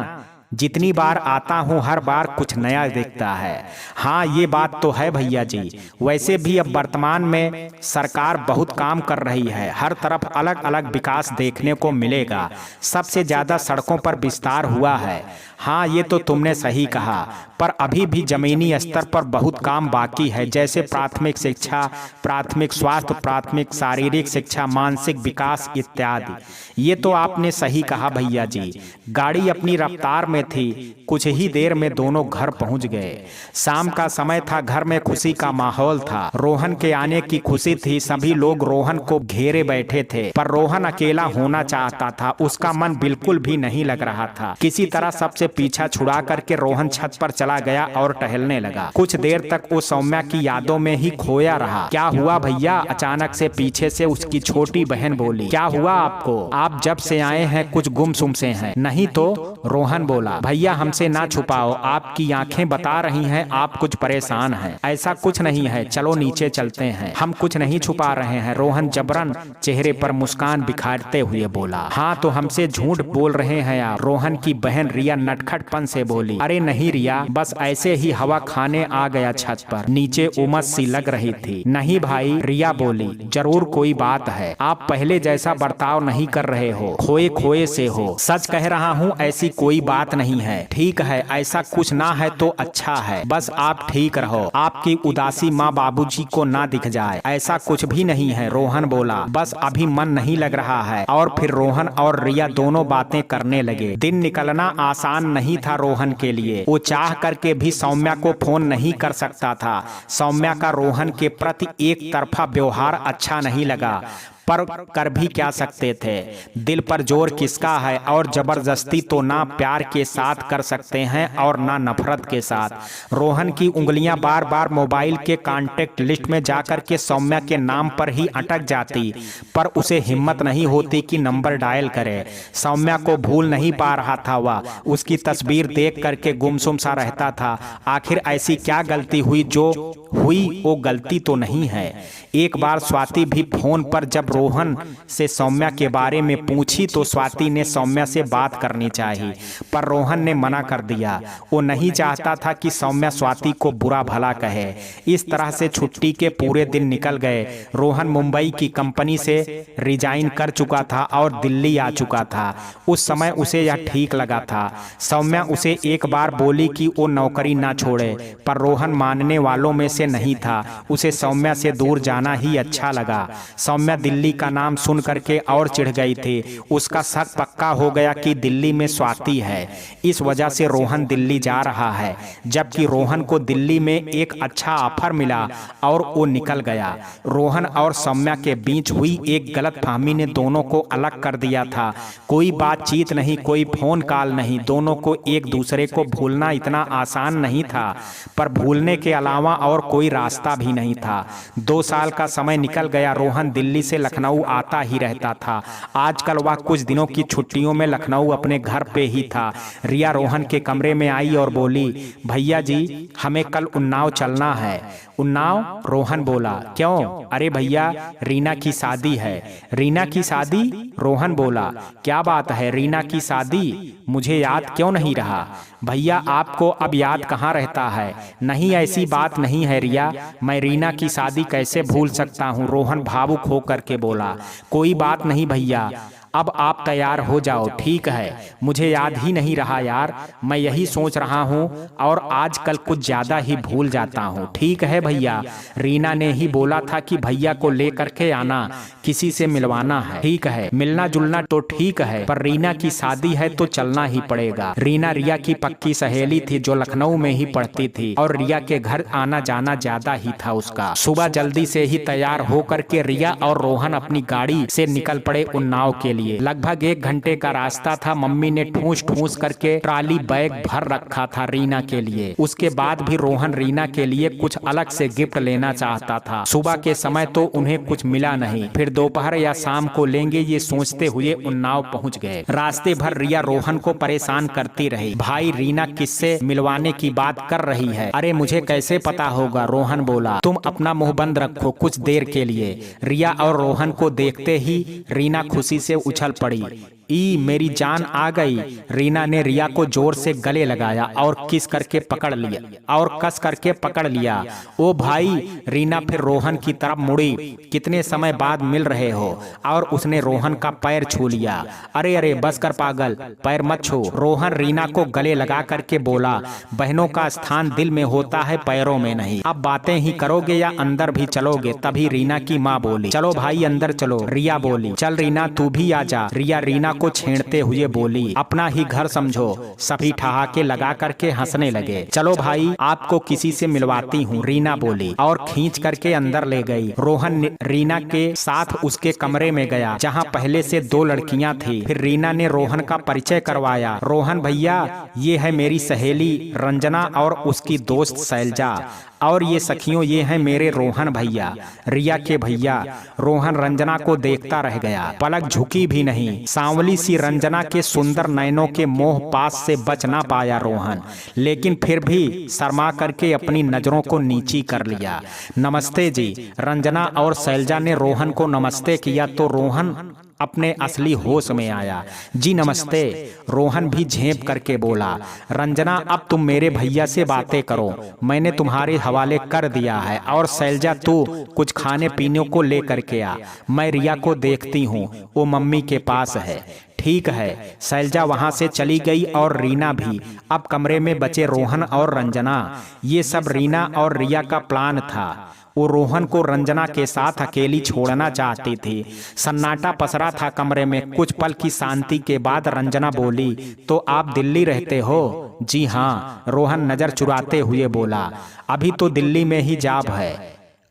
जितनी बार आता हूँ हर बार कुछ नया दिखता है। हाँ, ये बात तो है भैया जी। वैसे भी अब वर्तमान में सरकार बहुत काम कर रही है। हर तरफ अलग अलग विकास देखने को मिलेगा। सबसे ज्यादा सड़कों पर विस्तार हुआ है। हाँ, ये तो तुमने सही कहा, पर अभी भी जमीनी स्तर पर बहुत काम बाकी है। जैसे प्राथमिक शिक्षा, प्राथमिक स्वास्थ्य, प्राथमिक शारीरिक शिक्षा, मानसिक विकास इत्यादि। ये तो आपने सही कहा भैया जी। गाड़ी अपनी रफ्तार में में थी। कुछ ही देर में दोनों घर पहुंच गए। शाम का समय था, घर में खुशी का माहौल था। रोहन के आने की खुशी थी, सभी लोग रोहन को घेरे बैठे थे, पर रोहन अकेला होना चाहता था। उसका मन बिल्कुल भी नहीं लग रहा था। किसी तरह सबसे पीछा छुड़ा करके रोहन छत पर चला गया और टहलने लगा। कुछ देर तक वो सौम्या की यादों में ही खोया रहा। क्या हुआ भैया? अचानक से पीछे से उसकी छोटी बहन बोली। क्या हुआ आपको? आप जब से आए हैं कुछ गुमसुम से हैं। नहीं तो, रोहन बोला। भैया हमसे ना छुपाओ, आपकी आंखें बता रही हैं आप कुछ परेशान हैं। ऐसा कुछ नहीं है, चलो नीचे चलते हैं। हम कुछ नहीं छुपा रहे हैं, रोहन जबरन चेहरे पर मुस्कान बिखारते हुए बोला। हाँ तो हमसे झूठ बोल रहे हैं आप, रोहन की बहन रिया नटखटपन से बोली। अरे नहीं रिया, बस ऐसे ही हवा खाने आ गया छत पर, नीचे उमस सी लग रही थी। नहीं भाई, रिया बोली, जरूर कोई बात है। आप पहले जैसा बर्ताव नहीं कर रहे हो, खोए खोए से हो। सच कह रहा हूँ, ऐसी कोई बात नहीं है। ठीक है, ऐसा कुछ ना है तो अच्छा है, बस आप ठीक रहो, आपकी उदासी माँ बाबूजी को ना दिख जाए। ऐसा कुछ भी नहीं है, रोहन बोला। बस अभी मन नहीं लग रहा है। और फिर रोहन और रिया दोनों बातें करने लगे। दिन निकलना आसान नहीं था रोहन के लिए। वो चाह करके भी सौम्या को फोन नहीं कर सकता था। सौम्या का रोहन के प्रति एक तरफा व्यवहार अच्छा नहीं लगा, पर कर भी क्या सकते थे। दिल पर जोर किसका है, और जबरदस्ती तो ना प्यार के साथ कर सकते हैं और ना नफरत के साथ। रोहन की उंगलियां बार बार मोबाइल के कांटेक्ट लिस्ट में जाकर के सौम्या के नाम पर ही अटक जाती, पर उसे हिम्मत नहीं होती कि नंबर डायल करे। सौम्या को भूल नहीं पा रहा था वह, उसकी तस्वीर देख करके गुमसुम सा रहता था। आखिर ऐसी क्या गलती हुई? जो हुई वो गलती तो नहीं है। एक बार स्वाति भी फोन पर जब रोहन से सौम्या के बारे में पूछी तो स्वाति ने सौम्या से बात करनी चाहिए, पर रोहन ने मना कर दिया। वो नहीं चाहता था कि सौम्या स्वाति को बुरा भला कहे। इस तरह से छुट्टी के पूरे दिन निकल गए। रोहन मुंबई की कंपनी से रिजाइन कर चुका था और दिल्ली आ चुका था। उस समय उसे यह ठीक लगा था। सौम्या उसे एक बार बोली कि वो नौकरी ना छोड़े, पर रोहन मानने वालों में से नहीं था। उसे सौम्या से दूर जाना ही अच्छा लगा। सौम्या दिल्ली का नाम सुन करके और चिढ़ गई थी। उसका शक पक्का हो गया कि दिल्ली में स्वाति है, इस वजह से रोहन दिल्ली जा रहा है। जबकि रोहन को दिल्ली में एक अच्छा ऑफर मिला और वो निकल गया। रोहन और सौम्या के बीच हुई एक गलतफहमी ने दोनों को अलग कर दिया था। कोई बातचीत नहीं, कोई फोन कॉल नहीं। दोनों को एक दूसरे को भूलना इतना आसान नहीं था, पर भूलने के अलावा और कोई रास्ता भी नहीं था। 2 साल का समय निकल गया। रोहन दिल्ली से लखनऊ आता ही रहता था। आजकल वह कुछ दिनों की छुट्टियों में लखनऊ अपने घर पे ही था। रिया रोहन के कमरे में आई और बोली, भैया जी हमें कल उन्नाव चलना है। उन्नाव? रोहन बोला। क्यों? अरे भैया, रीना की शादी है। रीना की शादी? रोहन बोला। क्या बात है, रीना की शादी? मुझे याद क्यों नहीं रहा? भैया आपको अब याद कहाँ रहता है? नहीं, ऐसी बात नहीं है रिया, मैं रीना की शादी कैसे भूल सकता हूँ? रोहन भावुक होकर के बोला। कोई बात नहीं भैया, अब आप तैयार हो जाओ। ठीक है, मुझे याद ही नहीं रहा यार, मैं यही सोच रहा हूँ और आजकल कुछ ज्यादा ही भूल जाता हूँ। ठीक है भैया, रीना ने ही बोला था कि भैया को लेकर के आना, किसी से मिलवाना है। ठीक है, मिलना जुलना तो ठीक है, पर रीना की शादी है तो चलना ही पड़ेगा। रीना रिया की पक्की सहेली थी जो लखनऊ में ही पढ़ती थी और रिया के घर आना जाना ज्यादा ही था उसका। सुबह जल्दी से ही तैयार होकर के रिया और रोहन अपनी गाड़ी से निकल पड़े उन्नाव के लिए। लगभग 1 घंटे का रास्ता था। मम्मी ने ठूस ठूस करके ट्रॉली बैग भर रखा था रीना के लिए। उसके बाद भी रोहन रीना के लिए कुछ अलग से गिफ्ट लेना चाहता था। सुबह के समय तो उन्हें कुछ मिला नहीं, फिर दोपहर या शाम को लेंगे ये सोचते हुए उन्नाव पहुंच गए। रास्ते भर रिया रोहन को परेशान करती रही। भाई रीना किससे मिलवाने की बात कर रही है? अरे मुझे कैसे पता होगा? रोहन बोला। तुम अपना मुंह बंद रखो कुछ देर के लिए। रिया और रोहन को देखते ही रीना खुशी से उछल पड़ी। ई मेरी जान आ गई। रीना ने रिया को जोर से गले लगाया और किस करके पकड़ लिया और कस करके पकड़ लिया। ओ भाई, रीना फिर रोहन की तरफ मुड़ी। कितने समय बाद मिल रहे हो? और उसने रोहन का पैर छू लिया। अरे अरे बस कर पागल, पैर मत छू। रोहन रीना को गले लगा करके बोला, बहनों का स्थान दिल में होता है, पैरों में नहीं। अब बातें ही करोगे या अंदर भी चलोगे? तभी रीना की माँ बोली, चलो भाई अंदर चलो। रिया बोली, चल रीना तू भी आ जा। रिया रीना को छेड़ते हुए बोली, अपना ही घर समझो। सभी ठहाके लगा करके हंसने लगे। चलो भाई, आपको किसी से मिलवाती हूँ, रीना बोली और खींच करके अंदर ले गई। रोहन रीना के साथ उसके कमरे में गया जहाँ पहले से 2 लड़कियां थी। फिर रीना ने रोहन का परिचय करवाया। रोहन भैया, ये है मेरी सहेली रंजना और उसकी दोस्त शैलजा, और ये सखियों ये हैं मेरे रोहन भैया, रिया के भैया। रोहन रंजना को देखता रह गया, पलक झुकी भी नहीं। सांवली सी रंजना के सुंदर नयनों के मोह पास से बच ना पाया रोहन, लेकिन फिर भी शर्मा करके अपनी नजरों को नीची कर लिया। नमस्ते जी। रंजना और शैलजा ने रोहन को नमस्ते किया तो रोहन अपने असली होश में आया। जी नमस्ते। रोहन भी झेप करके बोला, रंजना अब तुम मेरे भैया से बातें करो, मैंने तुम्हारे हवाले कर दिया है। और शैलजा तू कुछ खाने पीने को लेकर के आ, मैं रिया को देखती हूँ, वो मम्मी के पास है। ठीक है। शैलजा वहां से चली गई और रीना भी। अब कमरे में बचे रोहन और रंजना। ये सब रीना और रिया का प्लान था। वो रोहन को रंजना के साथ अकेली छोड़ना चाहती थी। सन्नाटा पसरा था कमरे में। कुछ पल की शांति के बाद रंजना बोली, तो आप दिल्ली रहते हो? जी हाँ, रोहन नजर चुराते हुए बोला। अभी तो दिल्ली में ही जॉब है।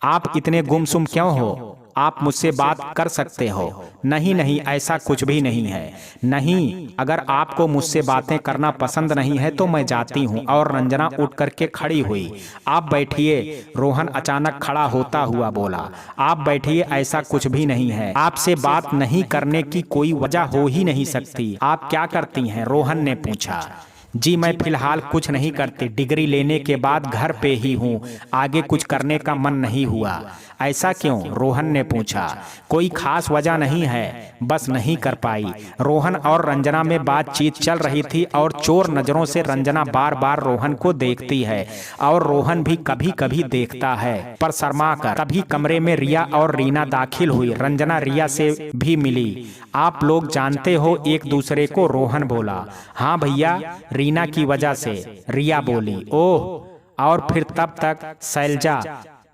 आप इतने गुमसुम क्यों हो? आप मुझसे बात कर सकते हो। नहीं नहीं, ऐसा कुछ भी नहीं है। नहीं, अगर आपको मुझसे बातें करना पसंद नहीं है तो मैं जाती हूँ। और रंजना उठ करके खड़ी हुई। आप बैठिए। रोहन अचानक खड़ा होता हुआ बोला, आप बैठिए, ऐसा कुछ भी नहीं है। आपसे बात नहीं करने की कोई वजह हो ही नहीं सकती। आप क्या करती हैं? रोहन ने पूछा। जी मैं फिलहाल कुछ नहीं करती, डिग्री लेने के बाद घर पे ही हूँ, आगे कुछ करने का मन नहीं हुआ। ऐसा क्यों? रोहन ने पूछा। कोई खास वजह नहीं है, बस नहीं कर पाई। रोहन और रंजना में बातचीत चल रही थी और चोर नजरों से रंजना बार बार रोहन को देखती है और रोहन भी कभी कभी देखता है, पर शर्मा कर। कभी कमरे में रिया और रीना दाखिल हुई। रंजना रिया से भी मिली। आप लोग जानते हो एक दूसरे को? रोहन बोला। हाँ भैया, रीना की वजह से, रिया बोली। ओह। और फिर तब तक शैलजा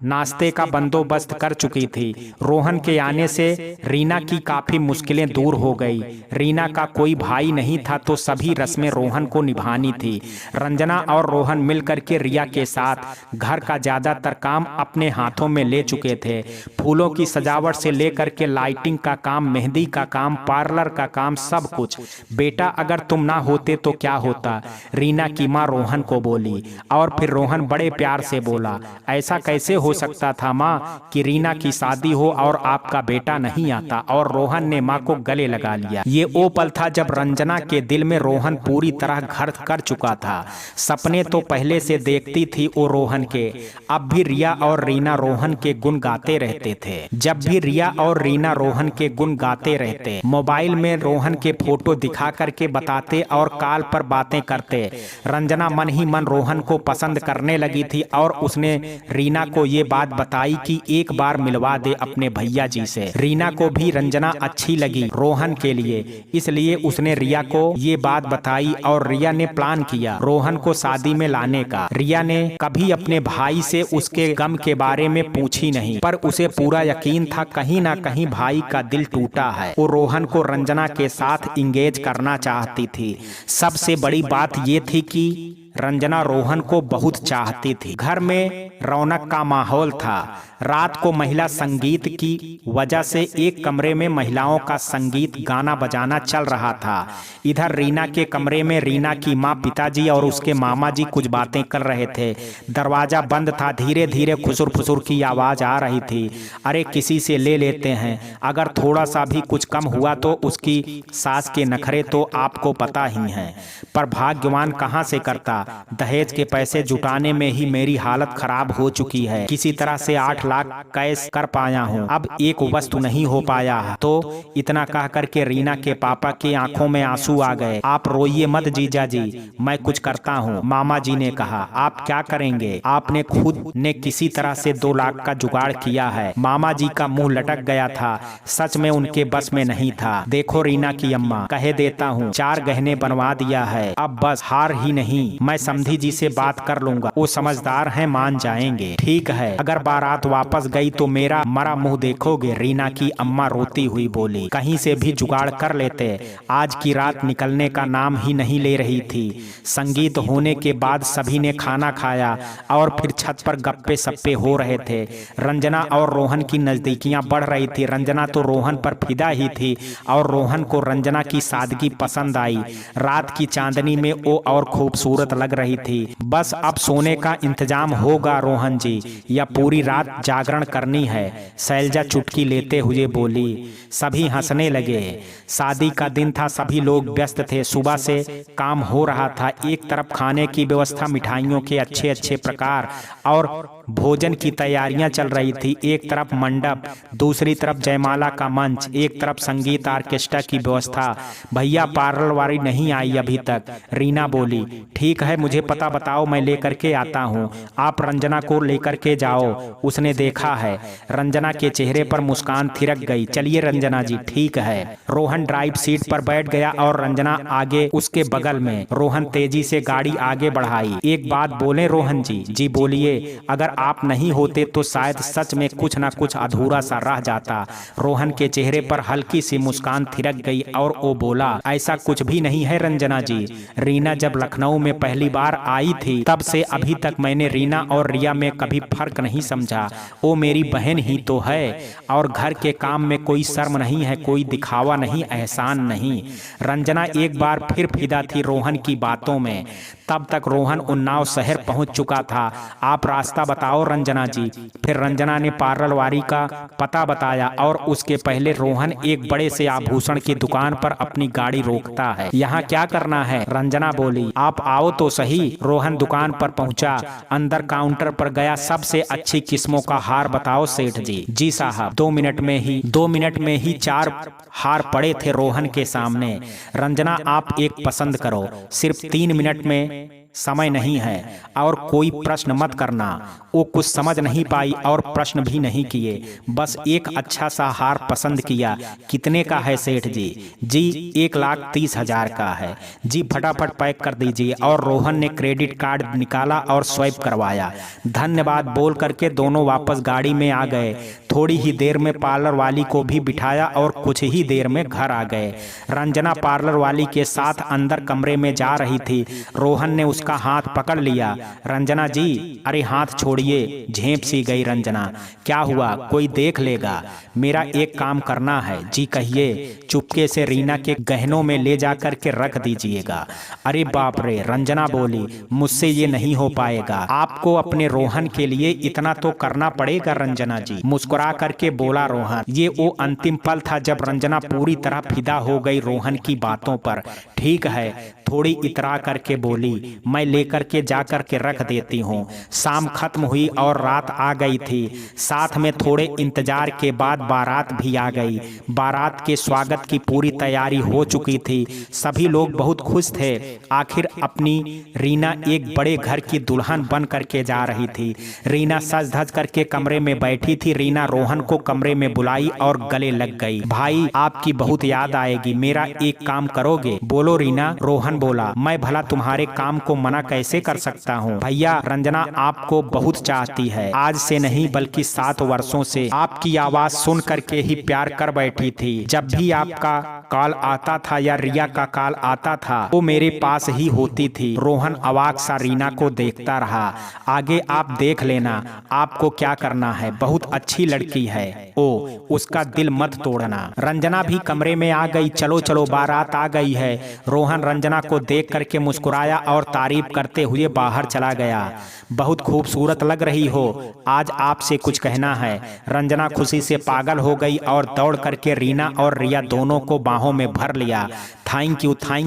नाश्ते का बंदोबस्त कर चुकी थी। रोहन के आने से रीना की काफी मुश्किलें दूर हो गई। रीना का कोई भाई नहीं था तो सभी रस्में रोहन को निभानी थी। रंजना और रोहन मिलकर के रिया के साथ घर का ज्यादातर काम अपने हाथों में ले चुके थे। फूलों की सजावट से लेकर के लाइटिंग का काम, मेहंदी का काम, पार्लर का काम, सब कुछ। बेटा अगर तुम ना होते तो क्या होता? रीना की माँ रोहन को बोली। और फिर रोहन बड़े प्यार से बोला, ऐसा कैसे हो सकता था माँ कि रीना की शादी हो और आपका बेटा नहीं आता? और रोहन ने माँ को गले लगा लिया। ये वो पल था जब रंजना के दिल में रोहन पूरी तरह घर कर चुका था। सपने तो पहले से देखती थी वो रोहन के। अब भी रिया और रीना रोहन के गुण गाते रहते थे। जब भी रिया और रीना रोहन के गुण गाते रहते, मोबाइल में रोहन के फोटो दिखा करके बताते और कॉल पर बातें करते। रंजना मन ही मन रोहन को पसंद करने लगी थी और उसने रीना को ये बात बताई कि एक बार मिलवा दे अपने भैया जी से। रीना को भी रंजना अच्छी लगी रोहन के लिए, इसलिए उसने रिया को ये बात बताई और रिया ने प्लान किया रोहन को शादी में लाने का। रिया ने कभी अपने भाई से उसके गम के बारे में पूछी नहीं, पर उसे पूरा यकीन था कहीं ना कहीं भाई का दिल टूटा है। वो रोहन को रंजना के साथ इंगेज करना चाहती थी। सबसे बड़ी बात ये थी कि रंजना रोहन को बहुत चाहती थी। घर में रौनक का माहौल था। रात को महिला संगीत की वजह से एक कमरे में महिलाओं का संगीत गाना बजाना चल रहा था। इधर रीना के कमरे में रीना की माँ, पिताजी और उसके मामा जी कुछ बातें कर रहे थे। दरवाजा बंद था। धीरे धीरे खुसुर फुसुर की आवाज आ रही थी। अरे किसी से ले लेते हैं, अगर थोड़ा सा भी कुछ कम हुआ तो उसकी सास के नखरे तो आपको पता ही हैं। पर भाग्यवान कहाँ से करता, दहेज के पैसे जुटाने में ही मेरी हालत खराब हो चुकी है। किसी तरह से 8 लाख कैश कर पाया हूँ, अब एक वस्तु नहीं हो पाया है। तो इतना कह करके रीना के पापा की आंखों में आंसू आ गए। आप रोइए मत जीजा जी, मैं कुछ करता हूँ। मामा जी ने कहा, आप क्या करेंगे? आपने खुद ने किसी तरह से 2 लाख का जुगाड़ किया है। मामा जी का मुंह लटक गया था। सच में उनके बस में नहीं था। देखो रीना की अम्मा, कह देता हूँ 4 गहने बनवा दिया है, अब बस हार ही नहीं, मैं समधी जी से बात कर लूंगा, वो समझदार हैं, मान जाएंगे। ठीक है, अगर बारात वापस गई तो मेरा मरा मुंह देखोगे, रीना की अम्मा रोती हुई बोली। कहीं से भी जुगाड़ कर लेते, आज की रात निकलने का नाम ही नहीं ले रही थी। संगीत होने के बाद सभी ने खाना खाया और फिर छत पर गप्पे सप्पे हो रहे थे। रंजना और रोहन की नजदीकियां बढ़ रही थी। रंजना तो रोहन पर फिदा ही थी और रोहन को रंजना की सादगी पसंद आई। रात की चांदनी में वो और खूबसूरत लग रही थी। बस अब सोने का इंतजाम होगा रोहन जी, या पूरी रात जागरण करनी है, शैलजा चुटकी लेते हुए बोली। सभी हंसने लगे। शादी का दिन था, सभी लोग व्यस्त थे, सुबह से काम हो रहा था। एक तरफ खाने की व्यवस्था, मिठाइयों के अच्छे अच्छे प्रकार और भोजन की तैयारियां चल रही थी। एक तरफ मंडप, दूसरी तरफ जयमाला का मंच, एक तरफ संगीत ऑर्केस्ट्रा की व्यवस्था। भैया पार्लर वाली नहीं आई अभी तक, रीना बोली। ठीक है, मुझे पता बताओ, मैं लेकर के आता हूँ। आप रंजना को लेकर के जाओ, उसने देखा है। रंजना के चेहरे पर मुस्कान थिरक गई। चलिए रंजना जी, ठीक है। रोहन ड्राइव सीट पर बैठ गया और रंजना आगे उसके बगल में। रोहन तेजी से गाड़ी आगे बढ़ाई। एक बात बोले रोहन जी? जी बोलिए। अगर आप नहीं होते तो शायद सच में कुछ ना कुछ अधूरा सा रह जाता। रोहन के चेहरे पर हल्की सी मुस्कान थिरक गई और वो बोला, ऐसा कुछ भी नहीं है रंजना जी। रीना जब लखनऊ में पहली बार आई थी तब से अभी तक मैंने रीना और रिया में कभी फर्क नहीं समझा। वो मेरी बहन ही तो है और घर के काम में कोई शर्म नहीं है, कोई दिखावा नहीं, एहसान नहीं। रंजना एक बार फिर फिदा थी रोहन की बातों में। तब तक रोहन उन्नाव शहर पहुंच चुका था। आप रास्ता बताओ रंजना जी। फिर रंजना ने पार्लर वाली का पता बताया और उसके पहले रोहन एक बड़े से आभूषण की दुकान पर अपनी गाड़ी रोकता है। यहाँ क्या करना है? रंजना बोली। आप आओ तो सही। रोहन दुकान पर पहुंचा, अंदर काउंटर पर गया। सबसे अच्छी किस्मों का हार बताओ सेठ जी। जी साहब। 2 मिनट में ही 4 हार पड़े थे रोहन के सामने। रंजना आप एक पसंद करो, सिर्फ 3 मिनट में समय नहीं है और कोई प्रश्न मत करना। वो कुछ समझ नहीं पाई और प्रश्न भी नहीं किए, बस एक अच्छा सा हार पसंद किया। कितने का है सेठ जी? जी 1,30,000 का है। जी फटाफट पैक कर दीजिए। और रोहन ने क्रेडिट कार्ड निकाला और स्वैप करवाया। धन्यवाद बोल करके दोनों वापस गाड़ी में आ गए। थोड़ी ही देर में पार्लर वाली को भी बिठाया और कुछ ही देर में घर आ गए। रंजना पार्लर वाली के साथ अंदर कमरे में जा रही थी। रोहन ने उसका हाथ पकड़ लिया। रंजना जी, अरे हाथ छोड़िए। झेंप सी गई रंजना। क्या हुआ? कोई देख लेगा। मेरा एक काम करना है। जी कहिए। चुपके से रीना के गहनों में ले जाकर के रख दीजिएगा। अरे बाप रे, रंजना बोली, मुझसे ये नहीं हो पाएगा। आपको अपने रोहन के लिए इतना तो करना पड़ेगा रंजना जी, मुस्कुरा करके बोला रोहन। ये वो अंतिम पल था जब रंजना पूरी तरह फिदा हो गई रोहन की बातों पर। ठीक है, थोड़ी इतरा करके बोली, मैं लेकर के जा करके रख देती हूँ। शाम खत्म हुई और रात आ गई थी। साथ में थोड़े इंतजार के बाद बारात भी आ गई। बारात के स्वागत की पूरी तैयारी हो चुकी थी। सभी लोग बहुत खुश थे। आखिर अपनी रीना एक बड़े घर की दुल्हन बन करके जा रही थी। रीना सज धज करके कमरे में बैठी थी। रीना रोहन को कमरे में बुलाई और गले लग गई। भाई, आपकी बहुत याद आएगी, मेरा एक काम करोगे? बोलो रीना। रोहन बोला, मैं भला तुम्हारे काम को मना कैसे कर सकता हूँ? भैया, रंजना आपको बहुत चाहती है। आज से नहीं बल्कि 7 वर्षों से आपकी आवाज सुन करके ही प्यार कर बैठी थी। जब भी आपका कॉल आता था या रिया का कॉल आता था, वो मेरे पास ही होती थी। रोहन अवाक सा रीना को देखता रहा। आगे आप देख लेना, आपको क्या करना है। बहुत अच्छी लड़की है। ओ, उसका दिल मत तोड़ना। रंजना भी कमरे में आ गई। चलो चलो, बारात आ गई है। रोहन रंजना को देख करके मुस्कुराया और तारीफ करते हुए बाहर चला गया। बहुत खूबसूरत लग रही हो, आज आपसे कुछ कहना है। रंजना खुशी से पागल हो गई और दौड़ करके रीना और रिया दोनों को बाहों में भर लिया। थैंक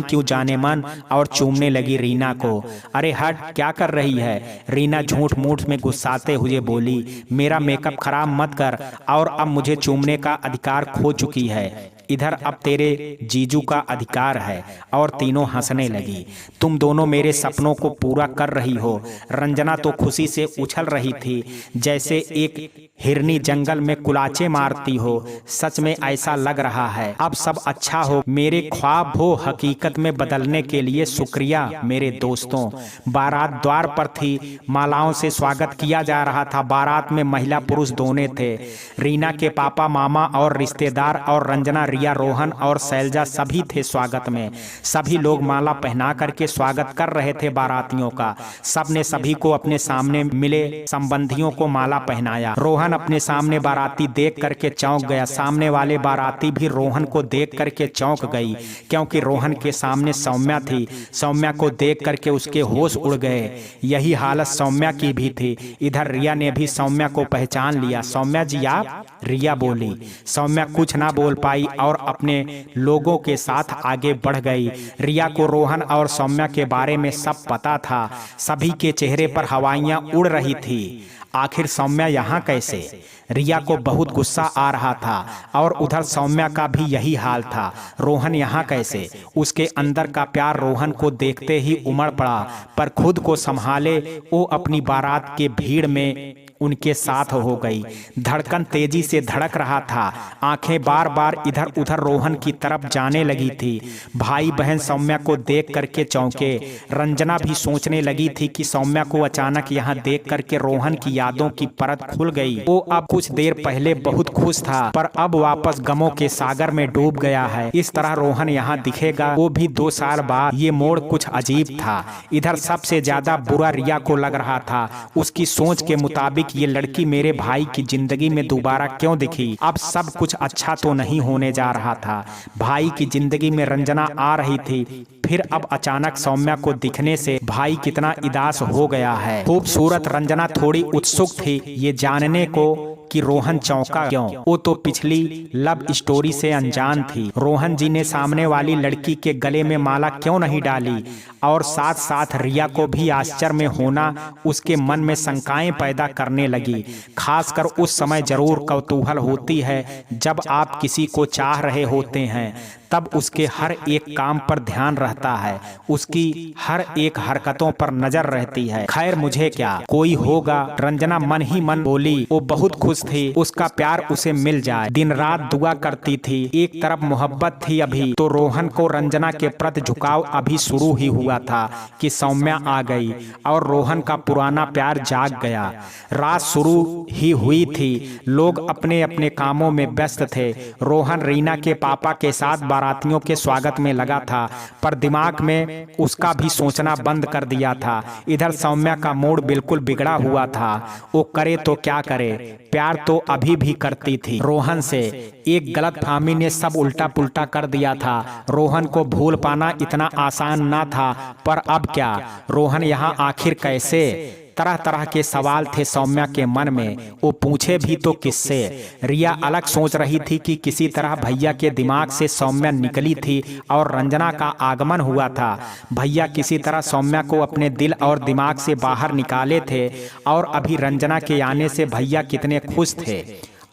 यू जाने मन, और चूमने लगी रीना को। अरे हट, क्या कर रही है? रीना झूठ मूठ में गुस्साते हुए बोली, मेरा मेकअप खराब मत कर, और अब मुझे चूमने का अधिकार खो चुकी है। इधर अब तेरे जीजू का अधिकार है। और तीनों हंसने लगी। तुम दोनों मेरे सपनों को पूरा कर रही हो। रंजना तो खुशी से उछल रही थी जैसे एक हिरनी जंगल में कुलाचे मारती हो। सच में ऐसा लग रहा है अब सब अच्छा हो। मेरे ख्वाब हो हकीकत में बदलने के लिए शुक्रिया मेरे दोस्तों। बारात द्वार पर थी। मालाओं से स्वागत किया जा रहा था। बारात में महिला पुरुष दोनों थे। रीना के पापा मामा और रिश्तेदार और रंजना रिया रोहन और शैलजा सभी थे स्वागत में। सभी लोग माला पहना करके स्वागत कर रहे थे बारातियों का। सबने सभी को अपने सामने मिले संबंधियों को माला पहनाया। रोहन अपने सामने बाराती देख करके चौंक गया। सामने वाले बाराती भी रोहन को देख करके चौंक गई क्योंकि रोहन के सामने सौम्या थी। सौम्या को देख करके उसके होश उड़ गए। यही हालत सौम्या की भी थी। इधर रिया ने भी सौम्या को पहचान लिया। सौम्या जी आप? रिया बोली। सौम्या कुछ ना बोल पाई और अपने लोगों के साथ आगे बढ़ गई। रिया को रोहन और सौम्या के बारे में सब पता था। सभी के चेहरे पर हवाइयां उड़ रही थी। आखिर सौम्या यहाँ कैसे? रिया को बहुत गुस्सा आ रहा था और उधर सौम्या का भी यही हाल था। रोहन यहाँ कैसे? उसके अंदर का प्यार रोहन को देखते ही उमड़ पड़ा, पर खुद को संभाले वो अपनी बारात के भीड़ में उनके साथ हो गई। धड़कन तेजी से धड़क रहा था। आंखें बार बार इधर उधर रोहन की तरफ जाने लगी थी। भाई बहन सौम्या को देख करके चौंके। रंजना भी सोचने लगी थी कि सौम्या को अचानक यहाँ देख करके रोहन की यादों की परत खुल गई। वो अब कुछ देर पहले बहुत खुश था पर अब वापस गमों के सागर में डूब गया है। इस तरह रोहन यहाँ दिखेगा वो भी 2 साल बाद। ये मोड़ कुछ अजीब था। इधर सबसे ज्यादा बुरा रिया को लग रहा था। उसकी सोच के मुताबिक ये लड़की मेरे भाई की जिंदगी में दोबारा क्यों दिखी? अब सब कुछ अच्छा तो नहीं होने जा रहा था। भाई की जिंदगी में रंजना आ रही थी, फिर अब अचानक सौम्या को दिखने से भाई कितना उदास हो गया है। खूबसूरत रंजना थोड़ी उत्सुक थी ये जानने को कि रोहन चौंका क्यों। वो तो पिछली लव स्टोरी से अनजान थी। रोहन जी ने सामने वाली लड़की के गले में माला क्यों नहीं डाली? और साथ साथ रिया को भी आश्चर्य में होना उसके मन में शंकाएं पैदा करने लगी। खासकर उस समय जरूर कौतूहल होती है जब आप किसी को चाह रहे होते हैं, तब उसके हर एक काम पर ध्यान रहता है, उसकी हर एक हरकतों पर नजर रहती है। खैर मुझे क्या, कोई होगा। रंजना मन ही मन बोली। वो बहुत खुश थी उसका प्यार उसे मिल जाए। दिन रात दुआ करती थी। एक तरफ मोहब्बत थी अभी तो रोहन को रंजना के प्रति झुकाव अभी शुरू ही हुआ था कि सौम्या आ गई और रोहन का पुराना प्यार जाग गया। रात शुरू ही हुई थी। लोग अपने अपने कामों में व्यस्त थे। रोहन रीना के पापा के साथ बारातियों के स्वागत में लगा था, पर दिमाग में उसका भी सोचना बंद कर दिया था। इधर सौम्या का मूड बिल्कुल बिगड़ा हुआ था। वो करे तो क्या करे, प्यार तो अभी भी करती थी रोहन से। एक गलतफहमी ने सब उल्टा पुल्टा कर दिया था। रोहन को भूल पाना इतना आसान ना था, पर अब क्या? रोहन यहाँ आखिर कैसे? तरह तरह के सवाल थे सौम्या के मन में। वो पूछे भी तो किससे? रिया अलग सोच रही थी कि किसी तरह भैया के दिमाग से सौम्या निकली थी और रंजना का आगमन हुआ था। भैया किसी तरह सौम्या को अपने दिल और दिमाग से बाहर निकाले थे और अभी रंजना के आने से भैया कितने खुश थे।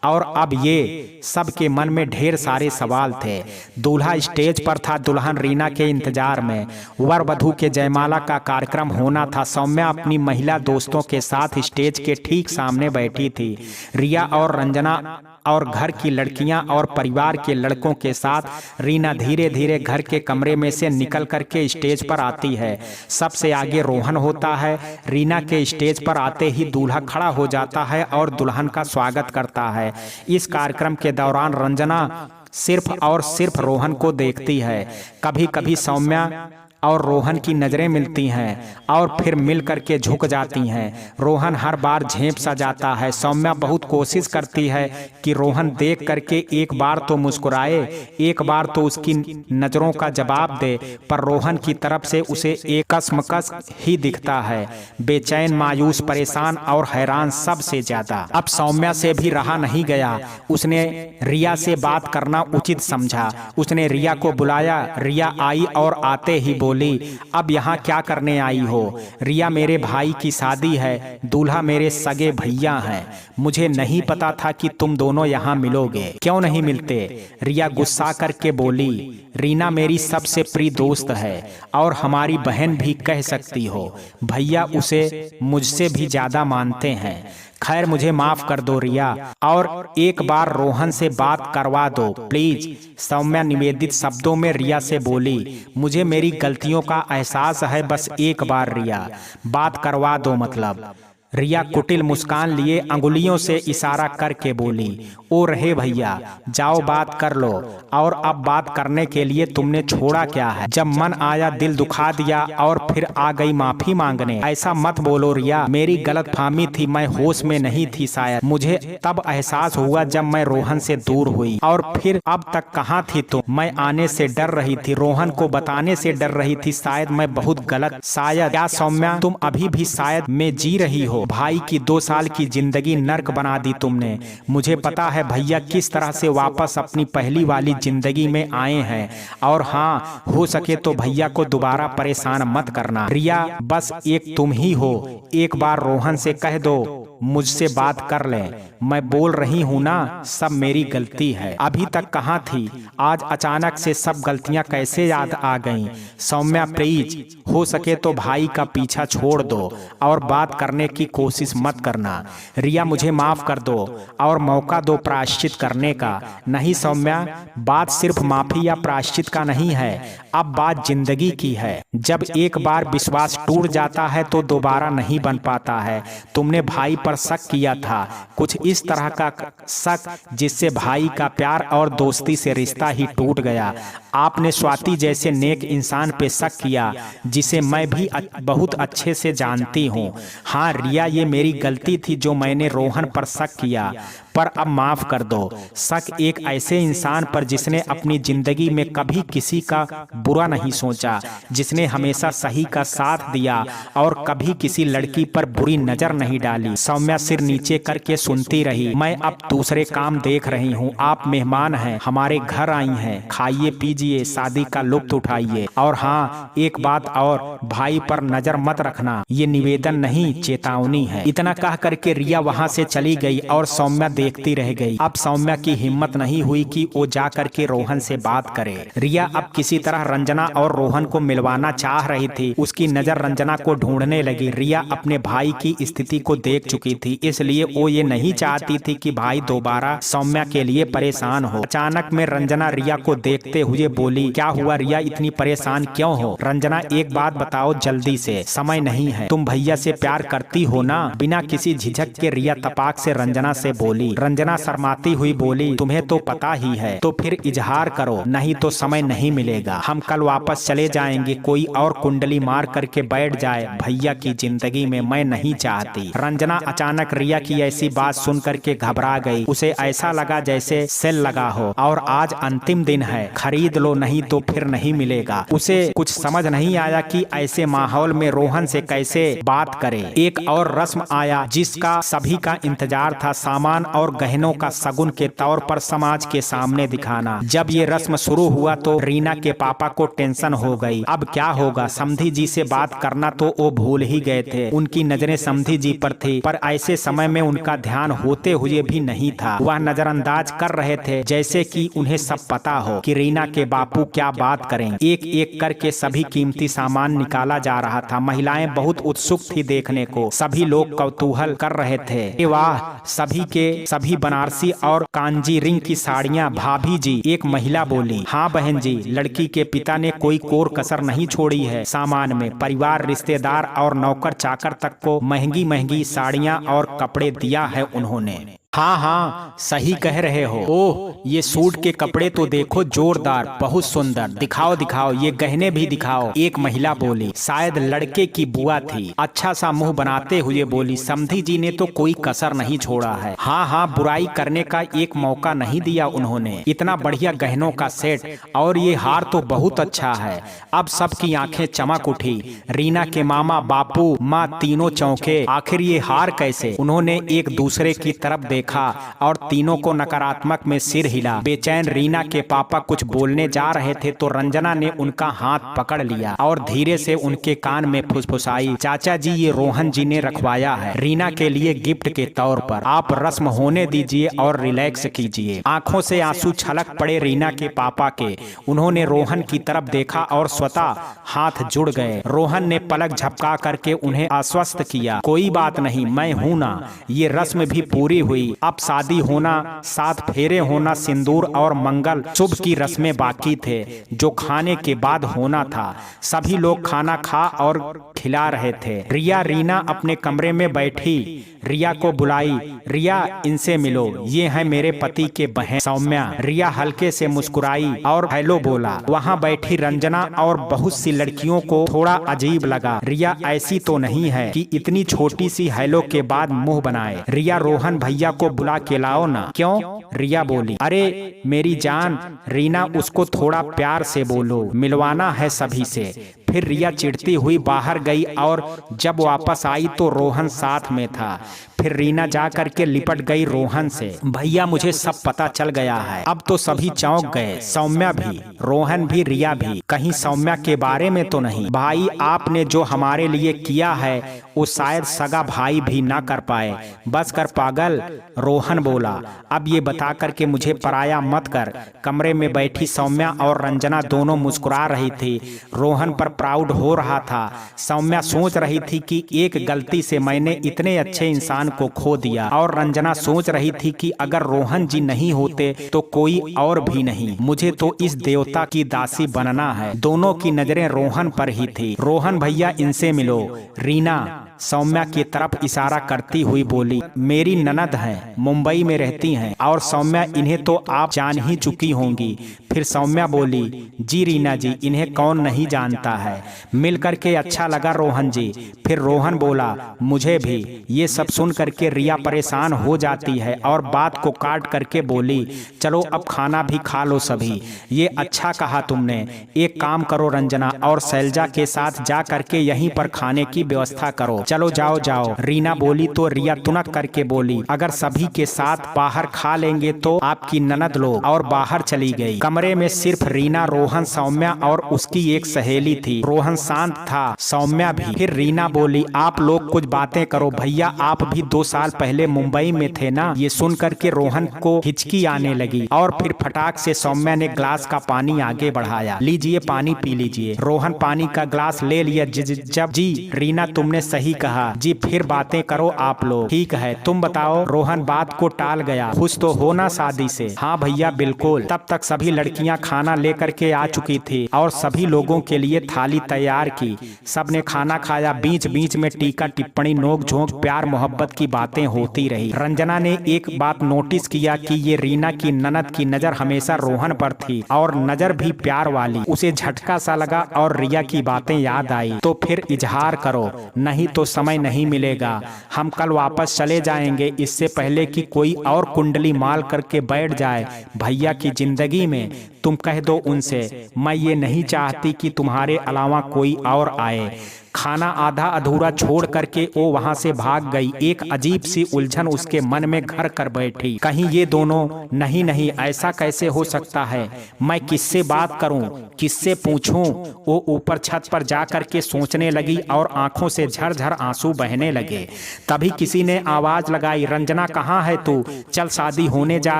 और अब ये सब के मन में ढेर सारे सवाल थे। दूल्हा स्टेज पर था दुल्हन रीना के इंतजार में। वर वधू के जयमाला का कार्यक्रम होना था। सौम्या अपनी महिला दोस्तों के साथ स्टेज के ठीक सामने बैठी थी। रिया और रंजना और घर की लड़कियां और परिवार के लड़कों के साथ रीना धीरे धीरे घर के कमरे में से निकल करके स्टेज पर आती है। सबसे आगे रोहन होता है। रीना के स्टेज पर आते ही दूल्हा खड़ा हो जाता है और दुल्हन का स्वागत करता है। इस कार्यक्रम के दौरान रंजना सिर्फ और सिर्फ रोहन को देखती है। कभी कभी सौम्या और रोहन की नजरें मिलती हैं और फिर मिल करके झुक जाती हैं। रोहन हर बार झेंप सा जाता है। सौम्या बहुत कोशिश करती है कि रोहन देख करके एक बार तो मुस्कुराए, एक बार तो उसकी नजरों का जवाब दे, पर रोहन की तरफ से उसे एक कसमकस ही दिखता है। बेचैन, मायूस, परेशान और हैरान सबसे ज्यादा। अब सौम्या से भी रहा नहीं गया। उसने रिया से बात करना उचित समझा। उसने रिया को बुलाया। रिया आई और आते ही बोली, अब यहाँ क्या करने आई हो? रिया, मेरे भाई की शादी है, दूल्हा मेरे सगे भैया हैं। मुझे नहीं पता था कि तुम दोनों यहाँ मिलोगे। क्यों नहीं मिलते? रिया गुस्सा करके बोली, रीना मेरी सबसे प्रिय दोस्त है और हमारी बहन भी कह सकती हो। भैया उसे मुझसे भी ज्यादा मानते हैं। खैर मुझे माफ कर दो रिया, और एक बार रोहन से बात करवा दो प्लीज। सौम्या निवेदित शब्दों में रिया से बोली, मुझे मेरी गलतियों का एहसास है, बस एक बार रिया बात करवा दो। मतलब रिया कुटिल मुस्कान लिए अंगुलियों से इशारा करके बोली, ओ रहे भैया, जाओ बात कर लो। और अब बात करने के लिए तुमने छोड़ा क्या है? जब मन आया दिल दुखा दिया और फिर आ गई माफी मांगने। ऐसा मत बोलो रिया, मेरी गलतफहमी थी, मैं होश में नहीं थी। शायद मुझे तब एहसास हुआ जब मैं रोहन से दूर हुई। और फिर अब तक कहाँ थी तुम? मैं आने से डर रही थी, रोहन को बताने से डर रही थी। शायद मैं बहुत गलत, शायद। क्या सौम्या, तुम अभी भी शायद में जी रही हो? भाई की 2 साल की जिंदगी नर्क बना दी तुमने। मुझे पता है भैया किस तरह से वापस अपनी पहली वाली जिंदगी में आए हैं, और हाँ, हो सके तो भैया को दोबारा परेशान मत करना। रिया, बस एक तुम ही हो। एक बार रोहन से कह दो मुझसे बात कर ले। मैं बोल रही हूँ ना, सब मेरी गलती है। अभी तक कहाँ थी? आज अचानक से सब गलतियाँ कैसे याद आ गईं? सौम्या प्लीज, हो सके तो भाई का पीछा छोड़ दो और बात करने की कोशिश मत करना। रिया, मुझे माफ कर दो और मौका दो प्रायश्चित करने का। नहीं सौम्या, बात सिर्फ माफी या प्रायश्चित का नहीं है, अब बात जिंदगी की है। जब एक बार विश्वास टूट जाता है तो दोबारा नहीं बन पाता है। तुमने भाई पर शक किया था, कुछ इस तरह का शक जिससे भाई का प्यार और दोस्ती से रिश्ता ही टूट गया। आपने स्वाति जैसे नेक इंसान पे शक किया, जिसे मैं भी बहुत अच्छे से जानती हूँ। हाँ रिया, ये मेरी गलती थी जो मैंने रोहन पर शक किया, पर अब माफ कर दो। शक एक ऐसे इंसान पर जिसने अपनी जिंदगी में कभी किसी का बुरा नहीं सोचा, जिसने हमेशा सही का साथ दिया और कभी किसी लड़की पर बुरी नजर नहीं डाली। सौम्या सिर नीचे करके सुनती रही। मैं अब दूसरे काम देख रही हूँ। आप मेहमान हैं, हमारे घर आई हैं, खाइए पीजिए, शादी का लुत्फ उठाइए। और हाँ, एक बात और, भाई पर नजर मत रखना, ये निवेदन नहीं चेतावनी है। इतना कह करके रिया वहाँ से चली गई और सौम्या देखती रह गई। अब सौम्या की हिम्मत नहीं हुई कि वो जा करके रोहन से बात करे। रिया अब किसी तरह रंजना और रोहन को मिलवाना चाह रही थी। उसकी नजर रंजना को ढूंढने लगी। रिया अपने भाई की स्थिति को देख चुकी थी, इसलिए वो ये नहीं चाहती थी कि भाई दोबारा सौम्या के लिए परेशान हो। अचानक में रंजना रिया को देखते हुए बोली, क्या हुआ रिया, इतनी परेशान क्यों हो? रंजना, एक बात बताओ जल्दी से, समय नहीं है। तुम भैया से प्यार करती हो ना? बिना किसी झिझक के रिया तपाक से रंजना से बोली। रंजना शर्माती हुई बोली, तुम्हें तो पता ही है, तो फिर इजहार करो, नहीं तो समय नहीं मिलेगा। हम कल वापस चले जाएंगे, कोई और कुंडली मार करके बैठ जाए भैया की जिंदगी में, मैं नहीं चाहती। रंजना अचानक रिया की ऐसी बात सुन करके घबरा गई। उसे ऐसा लगा जैसे सेल लगा हो और आज अंतिम दिन है, खरीद लो नहीं तो फिर नहीं मिलेगा। उसे कुछ समझ नहीं आया कि ऐसे माहौल में रोहन से कैसे बात करे। एक और रस्म आया जिसका सभी का इंतजार था, सामान और गहनों का शगुन के तौर पर समाज के सामने दिखाना। जब ये रस्म शुरू हुआ तो रीना के पापा को टेंशन हो गई। अब क्या होगा? समधी जी से बात करना तो वो भूल ही गए थे। उनकी नजरें समधी जी पर थी, पर ऐसे समय में उनका ध्यान होते हुए भी नहीं था। वह नजरअंदाज कर रहे थे जैसे कि उन्हें सब पता हो कि रीना के बापू क्या बात करें। एक एक करके सभी कीमती सामान निकाला जा रहा था। महिलाएं बहुत उत्सुक थी देखने को, सभी लोग कौतूहल कर रहे थे। वाह, सभी के सभी बनारसी और कांजीरिंग की साड़ियां। भाभी जी, एक महिला बोली। हाँ बहन जी, लड़की के पिता ने कोई कोर कसर नहीं छोड़ी है सामान में। परिवार, रिश्तेदार और नौकर चाकर तक को महंगी महंगी साड़ियां और कपड़े दिया है उन्होंने। हाँ हाँ, सही कह रहे हो। ओह, ये सूट के कपड़े तो देखो, जोरदार, बहुत सुंदर। दिखाओ दिखाओ, ये गहने भी दिखाओ, एक महिला बोली। शायद लड़के की बुआ थी, अच्छा सा मुंह बनाते हुए बोली। समधी जी ने तो कोई कसर नहीं छोड़ा है। हाँ हाँ, बुराई करने का एक मौका नहीं दिया उन्होंने। इतना बढ़िया गहनों का सेट, और ये हार तो बहुत अच्छा है। अब सबकी आंखें चमक उठी। रीना के मामा, बापू, माँ, तीनों चौंके। आखिर ये हार कैसे? उन्होंने एक दूसरे की तरफ देखा। देखा और तीनों को नकारात्मक में सिर हिला। बेचैन रीना के पापा कुछ बोलने जा रहे थे तो रंजना ने उनका हाथ पकड़ लिया और धीरे से उनके कान में फुसफुसाई, चाचा जी ये रोहन जी ने रखवाया है रीना के लिए गिफ्ट के तौर पर, आप रस्म होने दीजिए और रिलैक्स कीजिए। आंखों से आंसू छलक पड़े रीना के पापा के। उन्होंने रोहन की तरफ देखा और स्वतः हाथ जुड़ गए। रोहन ने पलक झपका करके उन्हें आश्वस्त किया, कोई बात नहीं, मैं हूं ना। ये रस्म भी पूरी हुई। अब शादी होना, 7 फेरे होना, सिंदूर और मंगल शुभ की रस्में बाकी थे जो खाने के बाद होना था। सभी लोग खाना खा और खिला रहे थे। रिया रीना अपने कमरे में बैठी रिया को बुलाई, रिया इनसे मिलो, ये है मेरे पति के बहन सौम्या। रिया हल्के से मुस्कुराई और हेलो बोला। वहाँ बैठी रंजना और बहुत सी लड़कियों को थोड़ा अजीब लगा। रिया ऐसी तो नहीं है कि इतनी छोटी सी हेलो के बाद मुंह बनाए। रिया रोहन भैया को बुला के लाओ ना। क्यों? रिया बोली। अरे मेरी जान रीना, उसको थोड़ा प्यार से बोलो, मिलवाना है सभी से। फिर रिया चिढ़ती हुई बाहर गई और जब वापस आई तो रोहन साथ में था। फिर रीना जा करके लिपट गई रोहन से। भैया मुझे सब पता चल गया है। अब तो सभी चौंक गए, सौम्या भी, रोहन भी, रिया भी। कहीं सौम्या के बारे में तो नहीं? भाई आपने जो हमारे लिए किया है वो शायद सगा भाई भी ना कर पाए। बस कर पागल, रोहन बोला। अब ये बता करके मुझे पराया मत कर। कमरे में बैठी सौम्या और रंजना दोनों मुस्कुरा रही थी। रोहन पर प्राउड हो रहा था। सौम्या सोच रही थी कि एक गलती से मैंने इतने अच्छे इंसान को खो दिया, और रंजना सोच रही थी कि अगर रोहन जी नहीं होते तो कोई और भी नहीं, मुझे तो इस देवता की दासी बनना है। दोनों की नजरें रोहन पर ही थी। रोहन भैया इनसे मिलो। रीना सौम्या की तरफ इशारा करती हुई बोली, मेरी ननद हैं, मुंबई में रहती हैं। और सौम्या इन्हें तो आप जान ही चुकी होंगी। फिर सौम्या बोली, जी रीना जी, इन्हें कौन नहीं जानता है। मिल करके अच्छा लगा रोहन जी। फिर रोहन बोला, मुझे भी। ये सब सुन करके रिया परेशान हो जाती है और बात को काट करके बोली, चलो अब खाना भी खा लो सभी। ये अच्छा कहा तुमने। एक काम करो रंजना और शैलजा के साथ जा करके यहीं पर खाने की व्यवस्था करो। चलो जाओ जाओ। रीना बोली तो रिया तुनक करके बोली, अगर सभी के साथ बाहर खा लेंगे तो आपकी ननद लोग, और बाहर चली गई। कमरे में सिर्फ रीना, रोहन, सौम्या और उसकी एक सहेली थी। रोहन शांत था, सौम्या भी। फिर रीना बोली, आप लोग कुछ बातें करो। भैया आप भी 2 साल पहले मुंबई में थे ना। ये सुन करके रोहन को हिचकी आने लगी और फिर फटाक से सौम्या ने ग्लास का पानी आगे बढ़ाया, लीजिए पानी पी लीजिए। रोहन पानी का ग्लास ले लिया। जब जी रीना तुमने सही कहा जी, फिर बातें करो आप लोग। ठीक है तुम बताओ। रोहन बात को टाल गया, खुश तो हो ना शादी से? हाँ भैया बिल्कुल। तब तक सभी लड़कियां खाना लेकर के आ चुकी थी और सभी लोगों के लिए थाली तैयार की। सबने खाना खाया। बीच बीच में टीका टिप्पणी, नोक झोंक, प्यार मोहब्बत की बातें होती रही। रंजना ने एक बात नोटिस किया कि ये रीना की ननद की नजर हमेशा रोहन पर थी और नजर भी प्यार वाली। उसे झटका सा लगा और रिया की बातें याद आई। तो फिर इजहार करो, नहीं तो समय नहीं मिलेगा। हम कल वापस चले जाएंगे, इससे पहले कि कोई और कुंडली माल करके बैठ जाए भैया की जिंदगी में। तुम कह दो उनसे, मैं ये नहीं चाहती कि तुम्हारे अलावा कोई और आए। खाना आधा अधूरा छोड़ करके वो वहां से भाग गई। एक अजीब सी उलझन उसके मन में घर कर बैठी। कहीं ये दोनों, नहीं नहीं ऐसा कैसे हो सकता है, मैं किससे बात करूं, किससे पूछूं। वो ऊपर छत पर जा करके सोचने लगी और आंखों से झरझर आंसू बहने लगे। तभी किसी ने आवाज लगाई, रंजना कहाँ है तू, चल शादी होने जा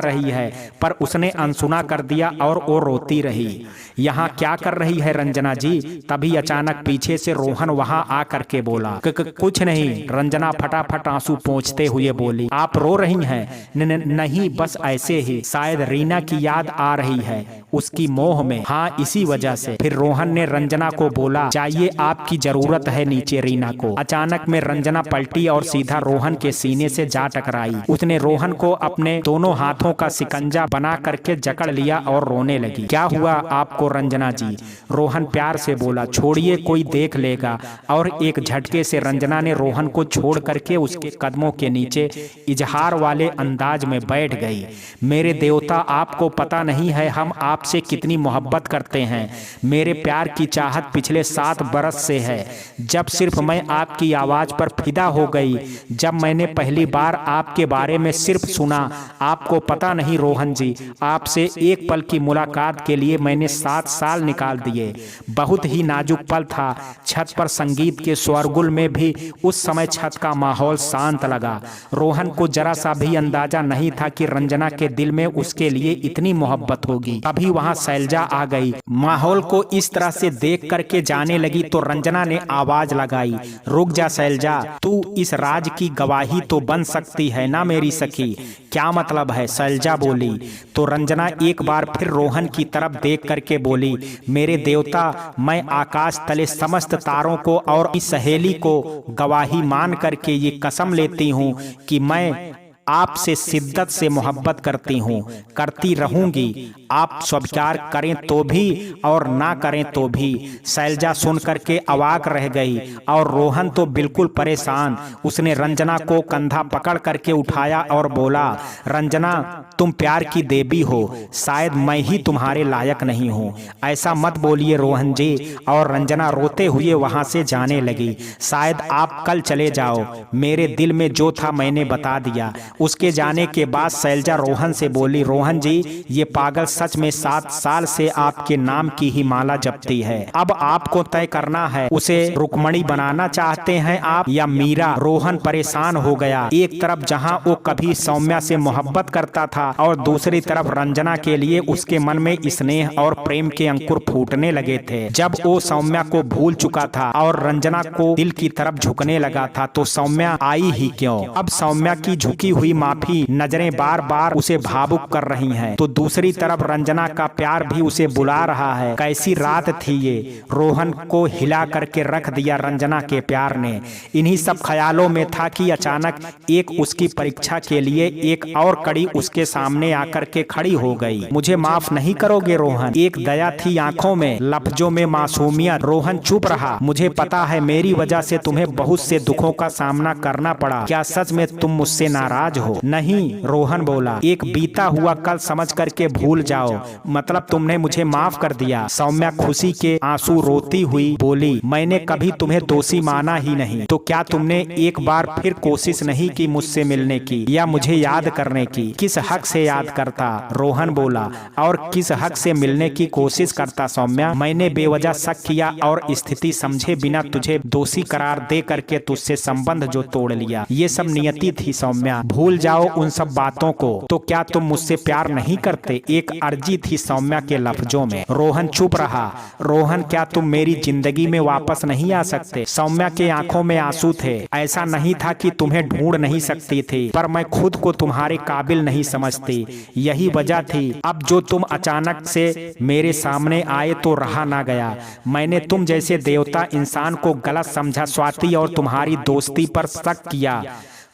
रही है। पर उसने अनसुना कर दिया और वो रोती रही। यहाँ क्या कर रही है रंजना जी? तभी अचानक पीछे से रोहन वहां आ करके बोला, कुछ नहीं। रंजना फटाफट आंसू पोंछते हुए बोली, आप रो रही हैं? नहीं बस ऐसे ही, शायद रीना की याद आ रही है, उसकी मोह में। हाँ इसी वजह से। फिर रोहन ने रंजना को बोला, चाहिए आपकी जरूरत है नीचे रीना को। अचानक में रंजना पलटी और सीधा रोहन के सीने से जा टकराई। उसने रोहन को अपने दोनों हाथों का शिकंजा बना करके जकड़ लिया और रोने लगी। क्या हुआ आपको रंजना जी? रोहन प्यार से बोला, छोड़िए कोई देख लेगा, और एक झटके से रंजना ने रोहन को छोड़ करके उसके कदमों के नीचे इजहार वाले अंदाज में बैठ गई। मेरे देवता, आपको पता नहीं है हम आपसे कितनी मोहब्बत करते हैं। मेरे प्यार की चाहत पिछले 7 बरस से है, जब सिर्फ मैं आपकी आवाज पर फिदा हो गई। जब मैंने पहली बार आपके बारे में सिर्फ सुना, आपको पता नहीं रोहन जी, आपसे एक पल की मुलाकात के लिए मैंने 7 साल निकाल दिए। बहुत ही नाजुक पल था। छत पर संगीत के शोरगुल में भी उस समय छत का माहौल शांत लगा। रोहन को जरा सा भी अंदाजा नहीं था कि रंजना के दिल में उसके लिए इतनी मोहब्बत होगी। अभी वहां शैलजा आ गई। माहौल को इस तरह से देख करके जाने लगी तो रंजना ने आवाज लगाई, रुक जा शैलजा, तू इस राज की गवाही तो बन सकती है ना मेरी सखी। क्या मतलब है? शैलजा बोली। तो रंजना एक बार फिर रोहन की तरफ देख करके बोली, मेरे देवता, मैं आकाश तले समस्त तारों को और इस सहेली को गवाही मान करके ये कसम लेती हूँ कि मैं आपसे शिद्दत से मोहब्बत करती हूँ, करती रहूंगी। आप स्वीकार करें तो भी और ना करें तो भी। शैलजा सुन करके अवाक रह गई और रोहन तो बिल्कुल परेशान। उसने रंजना को कंधा पकड़ करके उठाया और बोला, रंजना, तुम प्यार की देवी हो, शायद मैं ही तुम्हारे लायक नहीं हूँ। ऐसा मत बोलिए रोहन जी। और रंजना रोते हुए वहां से जाने लगी। शायद आप कल चले जाओ, मेरे दिल में जो था मैंने बता दिया। उसके जाने के बाद शैलजा रोहन से बोली, रोहन जी, ये पागल सच में 7 साल से आपके नाम की ही माला जपती है। अब आपको तय करना है, उसे रुक्मणी बनाना चाहते हैं आप या मीरा। रोहन परेशान हो गया। एक तरफ जहां वो कभी सौम्या से मोहब्बत करता था और दूसरी तरफ रंजना के लिए उसके मन में स्नेह और प्रेम के अंकुर फूटने लगे थे। जब वो सौम्या को भूल चुका था और रंजना को दिल की तरफ झुकने लगा था तो सौम्या आई ही क्यों? अब सौम्या की झुकी हुई माफी नजरें बार बार उसे भावुक कर रही हैं, तो दूसरी तरफ रंजना का प्यार भी उसे बुला रहा है। कैसी रात थी ये! रोहन को हिला करके रख दिया रंजना के प्यार ने। इन्हीं सब ख्यालों में था कि अचानक एक उसकी परीक्षा के लिए एक और कड़ी उसके सामने आकर के खड़ी हो गई। मुझे माफ नहीं करोगे रोहन? एक दया थी आंखों में, लफ्जों में मासूमियत। रोहन चुप रहा। मुझे पता है मेरी वजह से तुम्हें बहुत से दुखों का सामना करना पड़ा। क्या सच में तुम मुझसे नाराज हो? नहीं, रोहन बोला। एक बीता हुआ कल समझ करके भूल जाओ। मतलब तुमने मुझे माफ कर दिया। सौम्या खुशी के आंसू रोती हुई बोली, मैंने कभी तुम्हें दोषी माना ही नहीं। तो क्या तुमने एक बार फिर कोशिश नहीं की मुझसे मिलने की या मुझे याद करने की? किस हक से याद करता? रोहन बोला। और किस हक से मिलने की कोशिश करता सौम्या? मैंने बेवजह शक किया और स्थिति समझे बिना तुझे दोषी करार दे करके तुझसे संबंध जो तोड़ लिया। ये सब नियति थी सौम्या, भूल जाओ उन सब बातों को। तो क्या तुम मुझसे प्यार नहीं करते? एक अर्जी थी सौम्या के लफ्जों में। रोहन चुप रहा। रोहन, क्या तुम मेरी जिंदगी में वापस नहीं आ सकते? सौम्या के आंखों में आंसू थे। ऐसा नहीं था कि तुम्हें ढूंढ नहीं सकती थी, पर मैं खुद को तुम्हारे काबिल नहीं समझती, यही वजह थी। अब जो तुम अचानक से मेरे सामने आए तो रहा ना गया। मैंने तुम जैसे देवता इंसान को गलत समझा, स्वाति और तुम्हारी दोस्ती पर शक किया।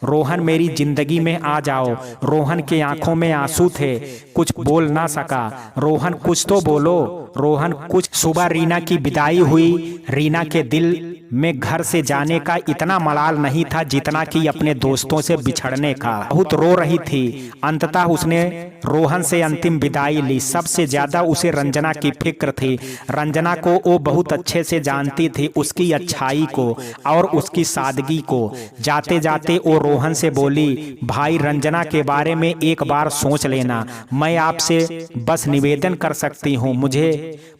रोहन, मेरी जिंदगी में आ जाओ। रोहन के आंखों में आंसू थे, कुछ बोल ना सका। रोहन, कुछ तो बोलो। रोहन, कुछ। सुबह रीना की विदाई हुई। रीना के दिल में घर से जाने का इतना मलाल नहीं था जितना कि अपने दोस्तों से बिछड़ने का। बहुत रो रही थी। अंततः उसने रोहन से अंतिम विदाई ली। सबसे ज्यादा उसे रंजना की फिक्र थी। रंजना को वो बहुत अच्छे से जानती थी, उसकी अच्छाई को और उसकी सादगी को। जाते जाते वो रोहन से बोली, भाई रंजना के बारे में एक बार सोच लेना। मैं आपसे बस निवेदन कर सकती हूँ,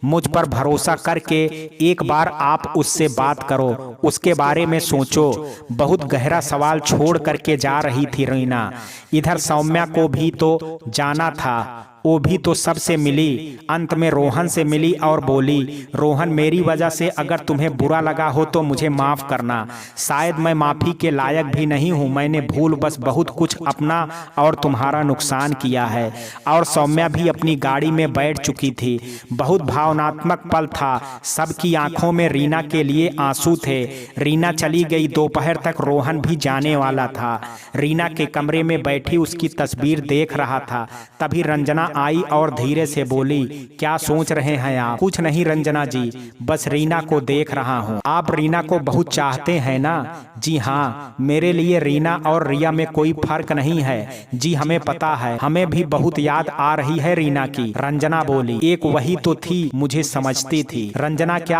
मुझ पर भरोसा करके एक बार आप उससे बात करो, उसके बारे में सोचो। बहुत गहरा सवाल छोड़ करके जा रही थी रीना। इधर सौम्या को भी तो जाना था, वो भी तो सबसे मिली। अंत में रोहन से मिली और बोली, रोहन, मेरी वजह से अगर तुम्हें बुरा लगा हो तो मुझे माफ करना। शायद मैं माफी के लायक भी नहीं हूँ। मैंने भूल बस बहुत कुछ अपना और तुम्हारा नुकसान किया है। और सौम्या भी अपनी गाड़ी में बैठ चुकी थी। बहुत भावनात्मक पल था। सबकी आंखों में रीना के लिए आंसू थे। रीना चली गई। दोपहर तक रोहन भी जाने वाला था। रीना के कमरे में बैठी उसकी तस्वीर देख रहा था। तभी रंजना आई और धीरे से बोली, क्या सोच रहे हैं आप? कुछ नहीं रंजना जी, बस रीना को देख रहा हूँ। आप रीना को बहुत चाहते हैं ना? जी हाँ, मेरे लिए रीना और रिया में कोई फर्क नहीं है। जी हमें पता है, हमें भी बहुत याद आ रही है रीना की। रंजना बोली, एक वही तो थी, मुझे समझती थी। रंजना क्या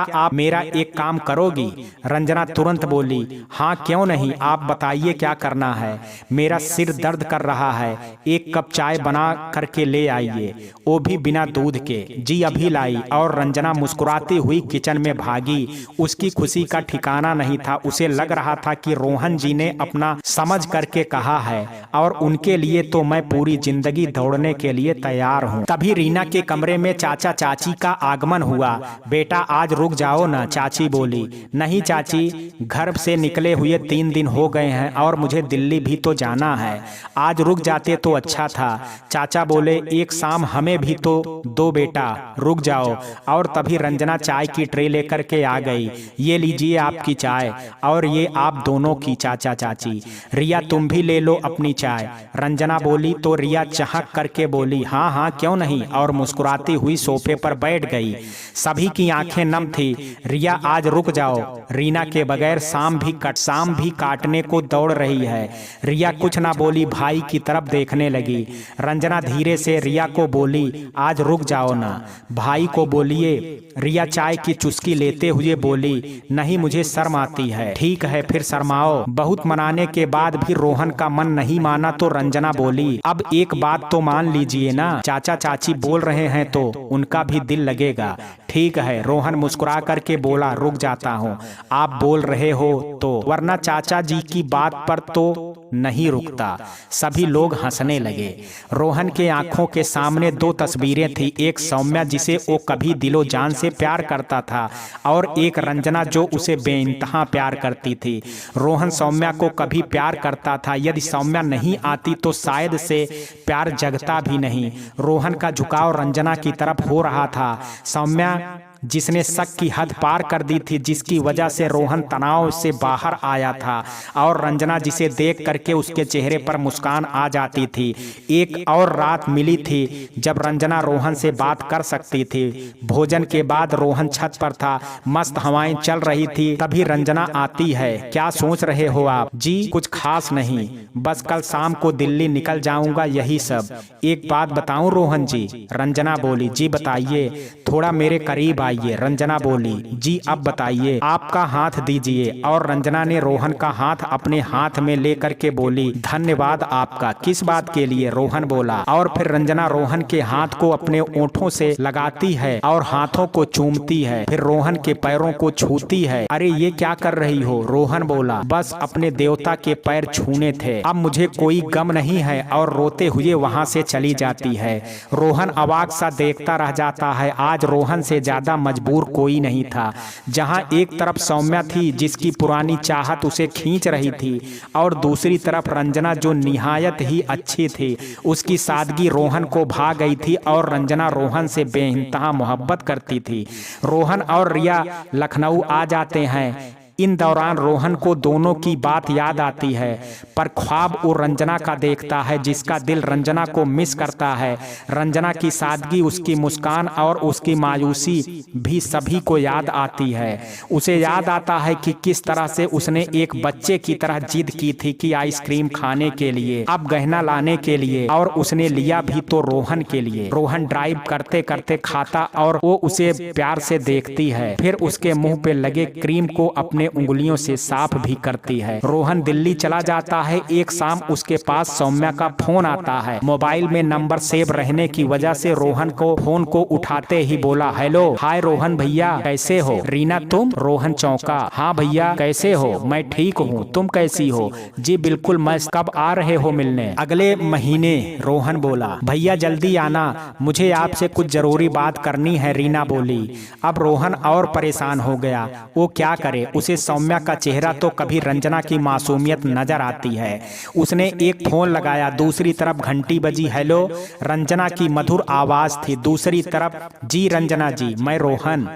आप मेरा एक काम करोगी? रंजना तुरंत बोली, हाँ क्यों नहीं, आप बताइए क्या करना है। मेरा सिर दर्द कर रहा है, एक कप चाय बना करके ले आइए, वो भी बिना दूध के। जी अभी लाई। और रंजना मुस्कुराती हुई किचन में भागी। उसकी खुशी का ठिकाना नहीं था। उसे लग रहा था कि रोहन जी ने अपना समझ करके कहा है और उनके लिए तो मैं पूरी जिंदगी दौड़ने के लिए तैयार हूँ। तभी रीना के कमरे में चाचा चाची का आगमन हुआ। बेटा आज रुक जाओ ना, चाची बोली। नहीं चाची, घर से निकले हुए 3 दिन हो गए हैं और मुझे दिल्ली भी तो जाना है। आज रुक जाते तो अच्छा था। चाचा बोले, एक शाम हमें भी तो दो बेटा, रुक जाओ। और तभी रंजना चाय की ट्रे लेकर के आ गई। ये लीजिए आपकी चाय, और ये आप दोनों की चाचा चाची। रिया तुम भी ले लो अपनी चाय। रंजना बोली तो रिया चहक करके बोली, हाँ हाँ क्यों नहीं, और मुस्कुराती हुई सोफे पर बैठ गई। सभी की आंखें नम थी। रिया आज रुक जाओ, रीना के बगैर शाम भी काटने को दौड़ रही है। रिया कुछ ना बोली, भाई की तरफ देखने लगी। रंजना धीरे से रिया को बोली, आज रुक जाओ ना, भाई को बोलिए। रिया चाय की चुस्की लेते हुए बोली, नहीं मुझे शर्म आती है। ठीक है फिर शर्माओ। बहुत मनाने के बाद भी रोहन का मन नहीं माना तो रंजना बोली, अब एक बात तो मान लीजिए ना, चाचा चाची बोल रहे हैं तो उनका भी दिल लगेगा। ठीक है, रोहन मुस्कुरा करके बोला, रुक जाता हूँ, आप बोल रहे हो तो, वरना चाचा जी की बात पर तो नहीं रुकता। सभी लोग हंसने लगे। रोहन के आंखों के सामने 2 तस्वीरें थी, एक सौम्या जिसे वो कभी दिलो जान से प्यार करता था और एक रंजना जो उसे बेइंतहा प्यार करती थी। रोहन सौम्या को कभी प्यार करता था, यदि सौम्या नहीं आती तो शायद से प्यार जगता भी नहीं। रोहन का झुकाव रंजना की तरफ हो रहा था। सौम्या जिसने शक की हद पार कर दी थी, जिसकी वजह से रोहन तनाव से बाहर आया था, और रंजना जिसे देख करके उसके चेहरे पर मुस्कान आ जाती थी। एक और रात मिली थी जब रंजना रोहन से बात कर सकती थी। भोजन के बाद रोहन छत पर था, मस्त हवाएं चल रही थी। तभी रंजना आती है, क्या सोच रहे हो आप? जी कुछ खास नहीं, बस कल शाम को दिल्ली निकल जाऊंगा, यही सब। एक बात बताऊं रोहन जी? रंजना बोली, जी बताइए, थोड़ा मेरे करीब आइए। रंजना बोली, जी अब बताइए। आपका हाथ दीजिए। और रंजना ने रोहन का हाथ अपने हाथ में लेकर के बोली, धन्यवाद आपका। किस बात के लिए? रोहन बोला। और फिर रंजना रोहन के हाथ को अपने ओंठों से लगाती है और हाथों को चूमती है, फिर रोहन के पैरों को छूती है। अरे ये क्या कर रही हो? रोहन बोला, बस अपने देवता के पैर छूने थे, अब मुझे कोई गम नहीं है, और रोते हुए वहां से चली जाती है। रोहन अवाक सा देखता रह जाता है। आज रोहन से ज्यादा मजबूर कोई नहीं था। जहां एक तरफ सौम्या थी जिसकी पुरानी चाहत उसे खींच रही थी, और दूसरी तरफ रंजना जो निहायत ही अच्छी थी, उसकी सादगी रोहन को भा गई थी, और रंजना रोहन से बेइंतहा मोहब्बत करती थी। रोहन और रिया लखनऊ आ जाते हैं। इन दौरान रोहन को दोनों की बात याद आती है, पर ख्वाब वो रंजना का देखता है जिसका दिल रंजना को मिस करता है। रंजना की सादगी, उसकी मुस्कान और उसकी मायूसी भी सभी को याद आती है। उसे याद आता है कि किस तरह से उसने एक बच्चे की तरह जिद की थी कि आइसक्रीम खाने के लिए, अब गहना लाने के लिए, और उसने लिया भी तो रोहन के लिए। रोहन ड्राइव करते करते खाता और वो उसे प्यार से देखती है, फिर उसके मुंह पे लगे क्रीम को अपने उंगलियों से साफ भी करती है। रोहन दिल्ली चला जाता है। एक शाम उसके पास सौम्या का फोन आता है। मोबाइल में नंबर सेव रहने की वजह से रोहन को फोन को उठाते ही बोला, हेलो, हाय रोहन भैया, कैसे हो? रीना तुम? रोहन चौंका, हाँ भैया कैसे हो? मैं ठीक हूँ, तुम कैसी हो? जी बिल्कुल मस्त। कब आ रहे हो मिलने? अगले महीने, रोहन बोला। भैया जल्दी आना, मुझे आपसे कुछ जरूरी बात करनी है, रीना बोली। अब रोहन और परेशान हो गया। वो क्या करे, उसे उसे सौम्या का चेहरा तो कभी रंजना की मासूमियत नजर आती है। उसने एक फोन लगाया, दूसरी तरफ घंटी बजी। हेलो, रंजना की मधुर आवाज थी। दूसरी तरफ, जी रंजना जी, मैं रोहन।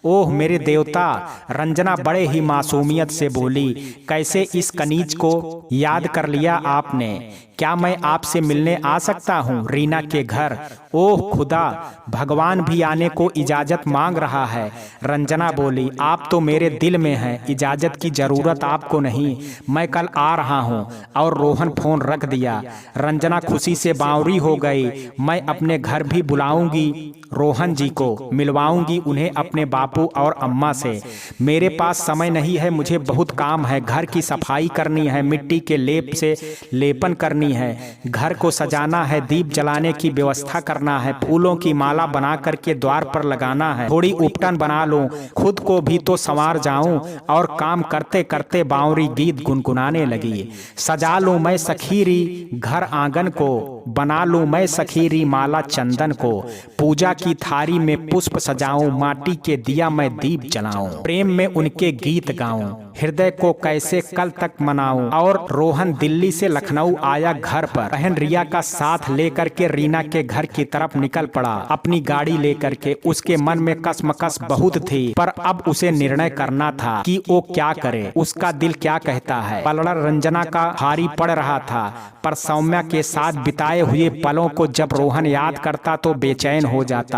ओह मेरे देवता, रंजना बड़े ही मासूमियत से बोली, कैसे इस कनीज को याद कर लिया आपने? क्या मैं आपसे मिलने आ सकता हूँ रीना के घर? ओह खुदा, भगवान भी आने को इजाजत मांग रहा है। रंजना बोली, आप तो मेरे दिल में हैं, इजाजत की जरूरत आपको नहीं, मैं कल आ रहा हूँ। और रोहन फोन रख दिया। रंजना खुशी से बावरी हो गई। मैं अपने घर भी बुलाऊंगी रोहन जी को, मिलवाऊंगी उन्हें अपने बापू और अम्मा से। मेरे पास समय नहीं है, मुझे बहुत काम है। घर की सफाई करनी है, मिट्टी के लेप से लेपन करनी है, घर को सजाना है, दीप जलाने की व्यवस्था करना है, फूलों की माला बना करके द्वार पर लगाना है, थोड़ी उपटन बना लूं, खुद को भी तो संवार जाऊं। और काम करते करते बावरी गीत गुनगुनाने लगी। सजा लूं मैं सखीरी घर आंगन को, बना लूं मैं सखीरी माला चंदन को, पूजा की थारी में पुष्प सजाऊं, माटी के दिया मैं दीप जलाऊं, प्रेम में उनके गीत गाऊं, हृदय को कैसे कल तक मनाऊं। और रोहन दिल्ली से लखनऊ आया घर पर। बहन रिया का साथ लेकर के रीना के घर की तरफ निकल पड़ा, अपनी गाड़ी लेकर के। उसके मन में कसमकस बहुत थी, पर अब उसे निर्णय करना था कि वो क्या करे, उसका दिल क्या कहता है। पलड़ा रंजना का भारी पड़ रहा था, पर सौम्या के साथ बिताए हुए पलों को जब रोहन याद करता तो बेचैन हो जाता।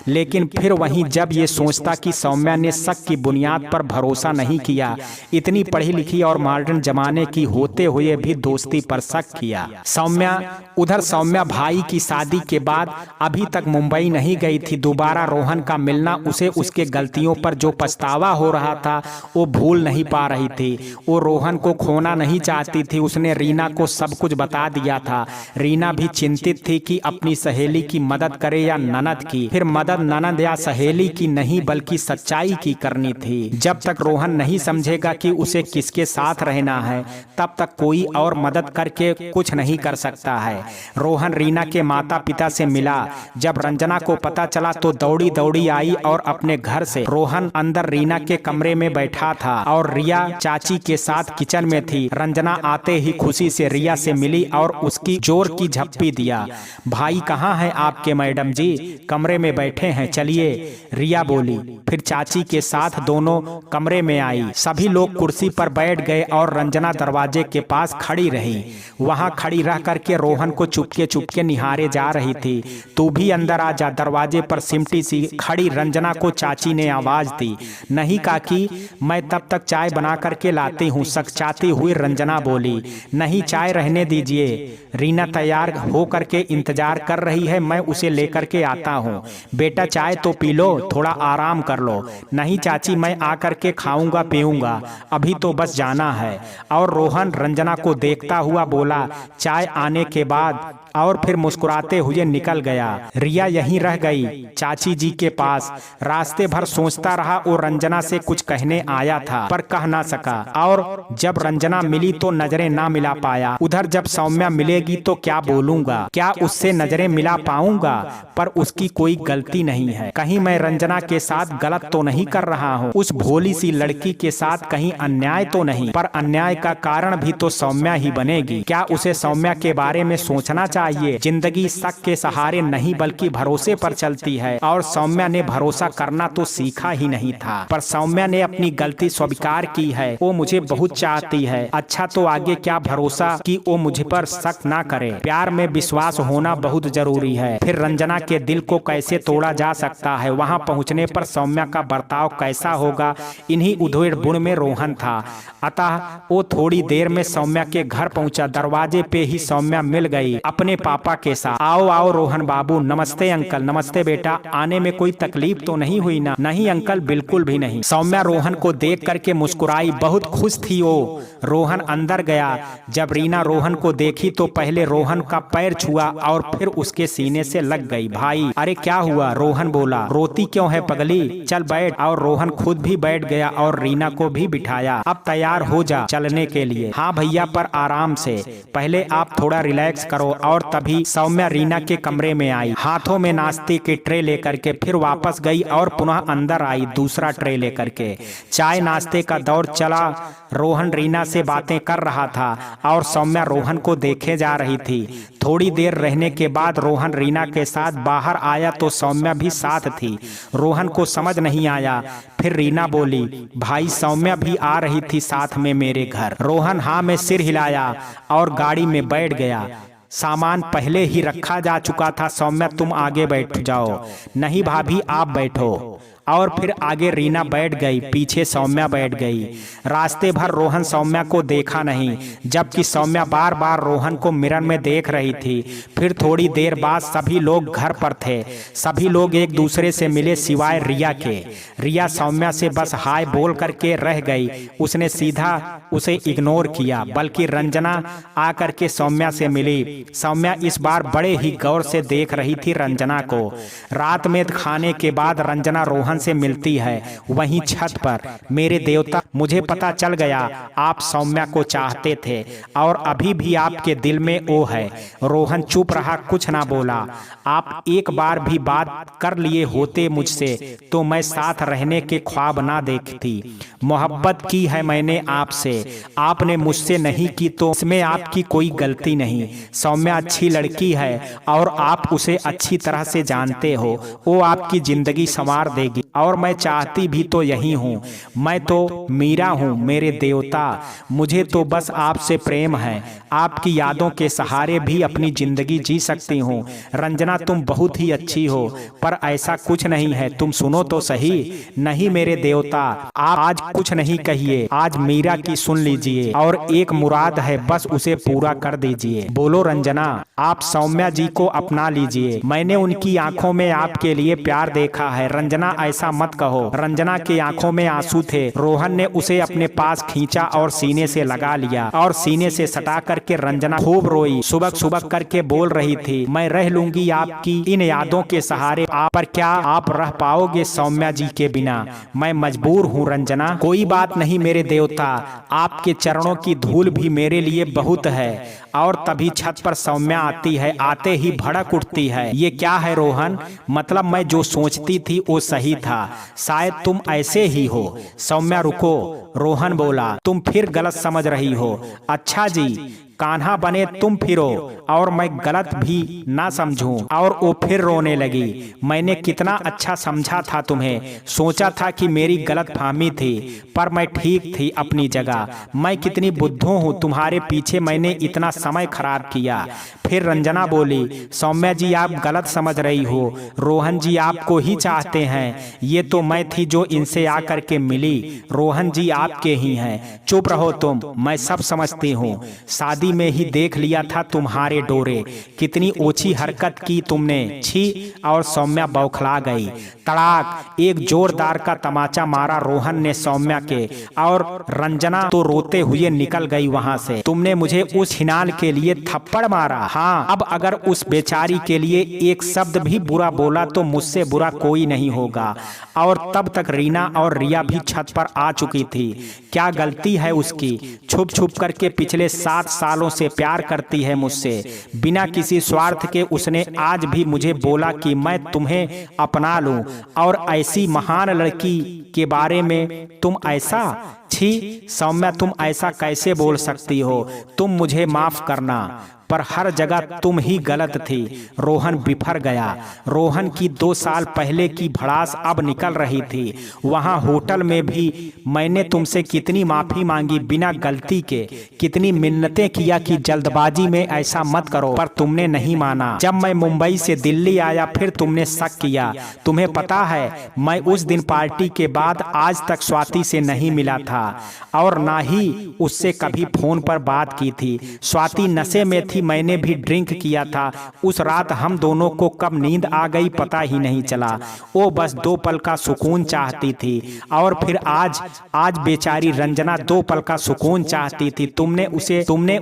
लेकिन फिर वहीं जब ये सोचता कि सौम्या ने शक की बुनियाद पर भरोसा नहीं किया, इतनी पढ़ी लिखी और मॉडर्न जमाने की होते हुए भी दोस्ती पर शक किया। सौम्या भाई की शादी के बाद अभी तक मुंबई नहीं गई थी। दोबारा रोहन का मिलना उसे उसके गलतियों पर जो पछतावा हो रहा था वो भूल नहीं पा रही थी। वो रोहन को खोना नहीं चाहती थी। उसने रीना को सब कुछ बता दिया था। रीना भी चिंतित थी कि अपनी सहेली की मदद करे या ननद की। फिर मदद ननद या सहेली की नहीं बल्कि सच्चाई की करनी थी। जब तक रोहन नहीं समझेगा कि उसे किसके साथ रहना है, तब तक कोई और मदद करके कुछ नहीं कर सकता है। रोहन रीना के माता पिता से मिला। जब रंजना को पता चला तो दौड़ी दौड़ी आई और अपने घर से। रोहन अंदर रीना के कमरे में बैठा था और रिया चाची के साथ किचन में थी। रंजना आते ही खुशी से रिया से मिली और उसकी जोर की झप्पी दिया। भाई कहाँ हैं आपके मैडम जी? कमरे में बैठे हैं, चलिए, रिया बोली। फिर चाची के साथ दोनों कमरे में आई। सभी लोग कुर्सी पर बैठ गए और रंजना दरवाजे के पास खड़ी रही। वहां खड़ी रह करके रोहन को चुपके चुपके निहारे जा रही थी। तू भी अंदर आ जा। दरवाजे पर सिमटी सी खड़ी रंजना को चाची ने आवाज दी। नहीं काकी, मैं तब तक चाय बना करके लाती हूँ, सकचाती हुई रंजना बोली। नहीं, चाय रहने दीजिए, रीना तैयार हो करके इंतजार कर रही है, मैं उसे लेकर के आता हूँ। बेटा चाय तो पी लो, थोड़ा आराम कर लो। नहीं चाची, मैं आकर के खाऊंगा पीऊंगा, अभी तो बस जाना है। और रोहन रंजना को देखता हुआ बोला, चाय आने के बाद, और फिर मुस्कुराते हुए निकल गया। रिया यहीं रह गई चाची जी के पास। रास्ते भर सोचता रहा। वो रंजना से कुछ कहने आया था पर कह ना सका, और जब रंजना मिली तो नजरें ना मिला पाया। उधर जब सौम्या मिलेगी तो क्या बोलूंगा, क्या उससे नजरें मिला पाऊंगा? पर उसकी कोई गलती नहीं है। कहीं मैं रंजना के साथ गलत तो नहीं कर रहा हूँ? उस भोली सी लड़की के साथ कहीं अन्याय तो नहीं? पर अन्याय का कारण भी तो सौम्या ही बनेगी। क्या उसे सौम्या के बारे में सोचना चाहिए? जिंदगी शक के सहारे नहीं बल्कि भरोसे पर चलती है, और सौम्या ने भरोसा करना तो सीखा ही नहीं था। पर सौम्या ने अपनी गलती स्वीकार की है। वो मुझे बहुत चाहती है। अच्छा, तो आगे क्या भरोसा कि वो मुझ पर शक ना करे। प्यार में विश्वास होना बहुत जरूरी है। फिर रंजना के दिल को कैसे तोड़ा जा सकता है? वहां पहुंचने पर सौम्या का बर्ताव कैसा होगा? इन्हीं उधेड़ बुन में रोहन था। अतः वो थोड़ी देर में सौम्या के घर पहुंचा। दरवाजे पे ही सौम्या मिल गई अपने पापा के साथ। आओ आओ रोहन बाबू। नमस्ते अंकल। नमस्ते बेटा, आने में कोई तकलीफ तो नहीं हुई ना? नहीं अंकल, बिल्कुल भी नहीं। सौम्या रोहन को देख करके मुस्कुराई, बहुत खुश थी वो। रोहन अंदर गया। जब रीना रोहन को देखी तो पहले रोहन का पैर छुआ और फिर उसके सीने से लग गई। भाई, अरे क्या हुआ? रोहन बोला। रोती क्यों है पगली? चल बैठ। और रोहन खुद भी बैठ गया और रीना को भी बिठाया, अब तैयार हो जा चलने के लिए। हाँ भैया, पर आराम से, पहले आप थोड़ा रिलैक्स करो। और तभी सौम्या रीना के कमरे में आई, हाथों में नाश्ते के ट्रे लेकर के, फिर वापस गई और पुनः अंदर आई दूसरा ट्रे लेकर के। चाय नाश्ते का दौर चला। रोहन रीना से बातें कर रहा था और सौम्या रोहन को देखे जा रही थी। थोड़ी देर रहने के बाद रोहन रीना के साथ बाहर आया तो सौम्या भी साथ थी। रोहन को समझ नहीं आया। फिर रीना बोली, भाई सौम्या भी आ रही थी साथ में मेरे घर। रोहन हाँ में सिर हिलाया और गाड़ी में बैठ गया। सामान पहले ही रखा जा चुका था। सौम्या तुम आगे बैठ जाओ। नहीं भाभी आप बैठो। और फिर आगे रीना बैठ गई, पीछे सौम्या बैठ गई। रास्ते भर रोहन सौम्या को देखा नहीं, जबकि सौम्या बार बार रोहन को मिरर में देख रही थी। फिर थोड़ी देर बाद सभी लोग घर पर थे। सभी लोग एक दूसरे से मिले सिवाय रिया के। रिया सौम्या से बस हाय बोल करके रह गई। उसने सीधा उसे इग्नोर किया, बल्कि रंजना आकर के सौम्या से मिली। सौम्या इस बार बड़े ही गौर से देख रही थी रंजना को। रात में खाने के बाद रंजना रोहन से मिलती है वहीं छत पर। मेरे देवता, मुझे पता चल गया आप सौम्या को चाहते थे और अभी भी आपके दिल में वो है। रोहन चुप रहा, कुछ ना बोला। आप एक बार भी बात कर लिए होते मुझसे तो मैं साथ रहने के ख्वाब ना देखती। मोहब्बत की है मैंने आपसे, आपने मुझसे नहीं की तो इसमें आपकी कोई गलती नहीं। सौम्या अच्छी लड़की है और आप उसे अच्छी तरह से जानते हो। वो आपकी जिंदगी संवार देगी और मैं चाहती भी तो यही हूँ। मैं तो मीरा हूँ मेरे देवता, मुझे तो बस आपसे प्रेम है। आपकी यादों के सहारे भी अपनी जिंदगी जी सकती हूँ। रंजना तुम बहुत ही अच्छी हो, पर ऐसा कुछ नहीं है। तुम सुनो तो सही। नहीं मेरे देवता, आप आज कुछ नहीं कहिए, आज मीरा की सुन लीजिए और एक मुराद है, बस उसे पूरा कर दीजिए। बोलो रंजना, आप सौम्या जी को अपना लीजिए। मैंने उनकी आंखों में आपके लिए प्यार देखा है। रंजना ऐसा मत कहो। रंजना के आंखों में आंसू थे। रोहन ने उसे अपने पास खींचा और सीने से लगा लिया और सीने से सटा करके रंजना खूब रोई। सुबह सुबह करके बोल रही थी, मैं रह लूंगी आपकी इन यादों के सहारे। आप पर क्या आप रह पाओगे सौम्या जी के बिना? मैं मजबूर हूँ रंजना। कोई बात नहीं मेरे देवता, आपके चरणों की धूल भी मेरे लिए बहुत है। और तभी छत पर सौम्या आती है। आते ही भड़क उठती है, ये क्या है रोहन? मतलब मैं जो सोचती थी वो सही था, शायद तुम ऐसे ही हो। सौम्या रुको, रोहन बोला, तुम फिर गलत समझ रही हो। अच्छा जी, कान्हा बने तुम फिरो और मैं गलत भी ना समझूं। और वो फिर रोने लगी। मैंने कितना अच्छा समझा था तुम्हें, सोचा था कि मेरी गलत फहमी थी, पर मैं ठीक थी अपनी जगह। मैं कितनी बुद्धू हूँ, तुम्हारे पीछे मैंने इतना समय खराब किया। फिर रंजना बोली, सौम्या जी आप गलत समझ रही हो, रोहन जी आपको ही चाहते हैं। ये तो मैं थी जो इनसे आकर के मिली। रोहन जी आपके ही हैं। चुप रहो तुम, मैं सब समझती हूँ। शादी में ही देख लिया था तुम्हारे डोरे। कितनी ओछी हरकत की तुमने, छी। और सौम्या बौखला गई। तड़ाक एक जोरदार का तमाचा मारा रोहन ने सौम्या के, और रंजना तो रोते हुए निकल गई वहां से। तुमने मुझे उस हिनाल के लिए थप्पड़ मारा। हाँ, अब अगर उस बेचारी के लिए एक शब्द भी बुरा बोला तो मुझसे बुरा कोई नहीं होगा। और तब तक रीना और रिया भी छत पर आ चुकी थी। क्या गलती है उसकी? छुप छुप करके पिछले 7 सालों से प्यार करती है मुझसे, बिना किसी स्वार्थ के। उसने आज भी मुझे बोला कि मैं तुम्हें अपना लूं, और ऐसी महान लड़की के बारे में तुम ऐसा? छी सौम्या, तुम ऐसा कैसे बोल सकती हो? तुम मुझे माफ करना, पर हर जगह तुम ही गलत थी। रोहन बिफर गया। रोहन की 2 साल पहले की भड़ास अब निकल रही थी। वहां होटल में भी मैंने तुमसे कितनी माफी मांगी बिना गलती के, कितनी मिन्नतें किया कि जल्दबाजी में ऐसा मत करो, पर तुमने नहीं माना। जब मैं मुंबई से दिल्ली आया फिर तुमने शक किया। तुम्हें पता है मैं उस दिन पार्टी के बाद आज तक स्वाति से नहीं मिला था और ना ही उससे कभी फोन पर बात की थी। स्वाति नशे में थी कि मैंने भी ड्रिंक किया था। उस रात हम दोनों को कब नींद आ गई पता ही नहीं चला। वो बस 2 पल का सुकून चाहती थी और फिर आज बेचारी रंजना 2 पल का सुकून चाहती थी। तुमने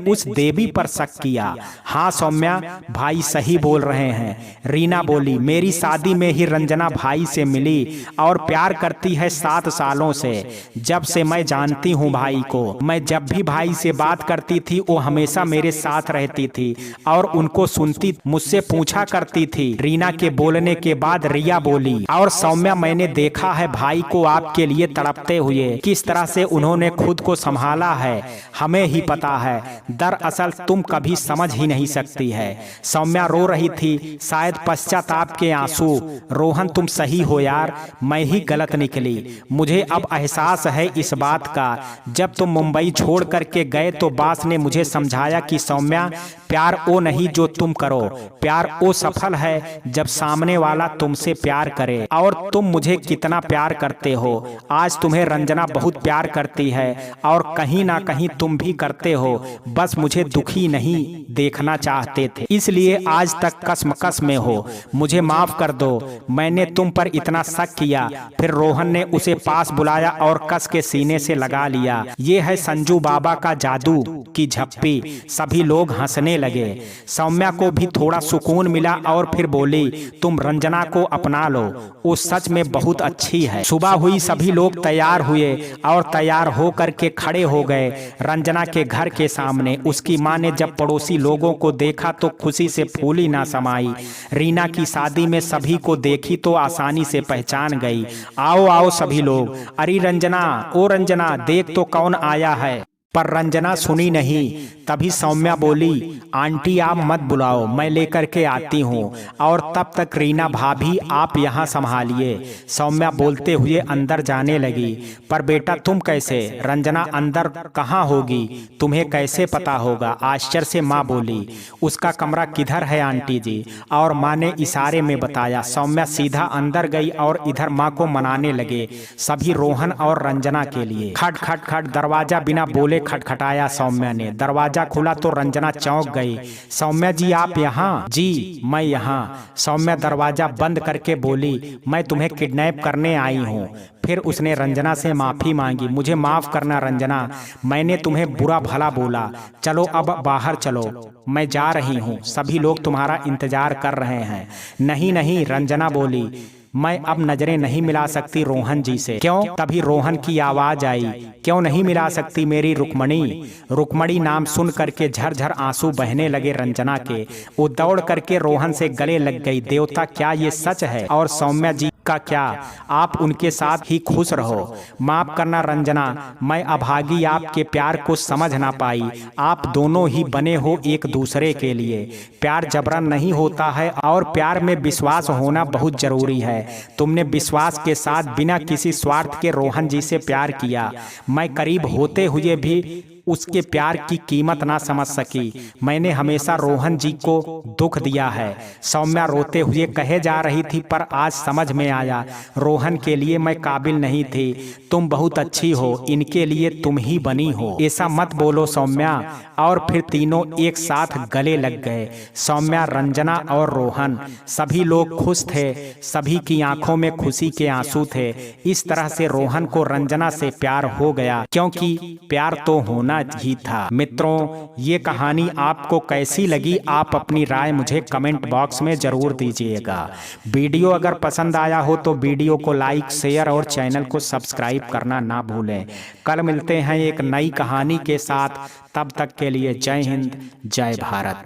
उस देवी पर शक किया। हाँ सौम्या, भाई सही बोल रहे हैं। रीना बोली, मेरी शादी में ही रंजना भाई से मिली और प्यार करती है 7 सालों से। जब से मैं जानती हूँ भाई को, मैं जब भी भाई से बात करती थी वो हमेशा मेरे साथ रहती थी और उनको सुनती, मुझसे पूछा करती थी। रीना के बोलने के बाद रिया बोली, और सौम्या मैंने देखा है भाई को आपके लिए तड़पते हुए, किस तरह से उन्होंने खुद को संभाला है हमें ही पता है। दरअसल तुम कभी समझ ही नहीं सकती है। सौम्या रो रही थी, शायद पश्चाताप के आंसू। रोहन तुम सही हो यार, मैं ही गलत निकली। मुझे अब एहसास है इस बात का। जब तुम मुंबई छोड़ करके गए तो बास ने मुझे समझाया कि सौम्या, प्यार वो नहीं जो तुम करो, प्यार वो सफल है जब सामने वाला तुमसे प्यार करे। और तुम मुझे कितना प्यार करते हो। आज तुम्हें रंजना बहुत प्यार करती है और कहीं ना कहीं तुम भी करते हो, बस मुझे दुखी नहीं देखना चाहते थे, इसलिए आज तक कसमकस में हो। मुझे माफ कर दो, मैंने तुम पर इतना शक किया। फिर रोहन ने उसे पास बुलाया और कस के सीने से लगा लिया। ये है संजू बाबा का जादू की झप्पी। सभी लोग हंसने लगे। सौम्या को भी थोड़ा सुकून मिला और फिर बोली, तुम रंजना को अपना लो, वो सच में बहुत अच्छी है। सुबह हुई, सभी लोग तैयार हुए और तैयार हो करके खड़े हो गए रंजना के घर के सामने। उसकी माँ ने जब पड़ोसी लोगों को देखा तो खुशी से फूली ना समाई। रीना की शादी में सभी को देखी तो आसानी से पहचान गई। आओ आओ सभी लोग, अरे रंजना, ओ रंजना, देख तो कौन आया है। पर रंजना सुनी नहीं। तभी सौम्या बोली, आंटी आप मत बुलाओ, मैं लेकर के आती हूँ। और तब तक रीना भाभी आप यहाँ संभालिए। सौम्या बोलते हुए अंदर जाने लगी। पर बेटा तुम कैसे? रंजना अंदर कहाँ होगी, तुम्हें कैसे पता होगा? आश्चर्य से माँ बोली, उसका कमरा किधर है आंटी जी? और माँ ने इशारे में बताया। सौम्या सीधा अंदर गई और इधर माँ को मनाने लगे सभी रोहन और रंजना के लिए। खट खट खट दरवाजा बिना बोले खटखटाया सौम्या ने। दरवाजा खुला तो रंजना चौंक गई। सौम्या जी आप यहाँ? जी मैं यहाँ। सौम्या दरवाजा बंद करके बोली, मैं तुम्हें किडनैप करने आई हूँ। फिर उसने रंजना से माफी मांगी। मुझे माफ करना रंजना, मैंने तुम्हें बुरा भला बोला। चलो अब बाहर चलो, मैं जा रही हूँ, सभी लोग तुम्हारा इंतजार कर रहे हैं। नहीं नहीं, रंजना बोली, मैं अब नजरें नहीं मिला सकती रोहन जी से। क्यों? तभी रोहन की आवाज आई, क्यों नहीं मिला सकती मेरी रुक्मणी? रुक्मणी नाम सुन करके झरझर आंसू बहने लगे रंजना के। वो दौड़ करके रोहन से गले लग गई। देवता, क्या ये सच है? और सौम्या जी का क्या? आप उनके साथ ही खुश रहो। माफ करना रंजना, मैं अभागी आपके प्यार को समझ ना पाई। आप दोनों ही बने हो एक दूसरे के लिए। प्यार जबरन नहीं होता है और प्यार में विश्वास होना बहुत जरूरी है। तुमने विश्वास के साथ बिना किसी स्वार्थ के रोहन जी से प्यार किया। मैं करीब होते हुए भी उसके प्यार की कीमत ना समझ सकी। मैंने हमेशा रोहन जी को दुख दिया है। सौम्या रोते हुए कहे जा रही थी, पर आज समझ में आया रोहन के लिए मैं काबिल नहीं थी। तुम बहुत अच्छी हो, इनके लिए तुम ही बनी हो। ऐसा मत बोलो सौम्या। और फिर तीनों एक साथ गले लग गए, सौम्या, रंजना और रोहन। सभी लोग खुश थे, सभी की आंखों में खुशी के आंसू थे। इस तरह से रोहन को रंजना से प्यार हो गया, क्योंकि प्यार तो होना ही था। मित्रों, ये कहानी आपको कैसी लगी, आप अपनी राय मुझे कमेंट बॉक्स में जरूर दीजिएगा। वीडियो अगर पसंद आया हो तो वीडियो को लाइक, शेयर और चैनल को सब्सक्राइब करना ना भूलें। कल मिलते हैं एक नई कहानी के साथ। तब तक के लिए जय हिंद, जय भारत।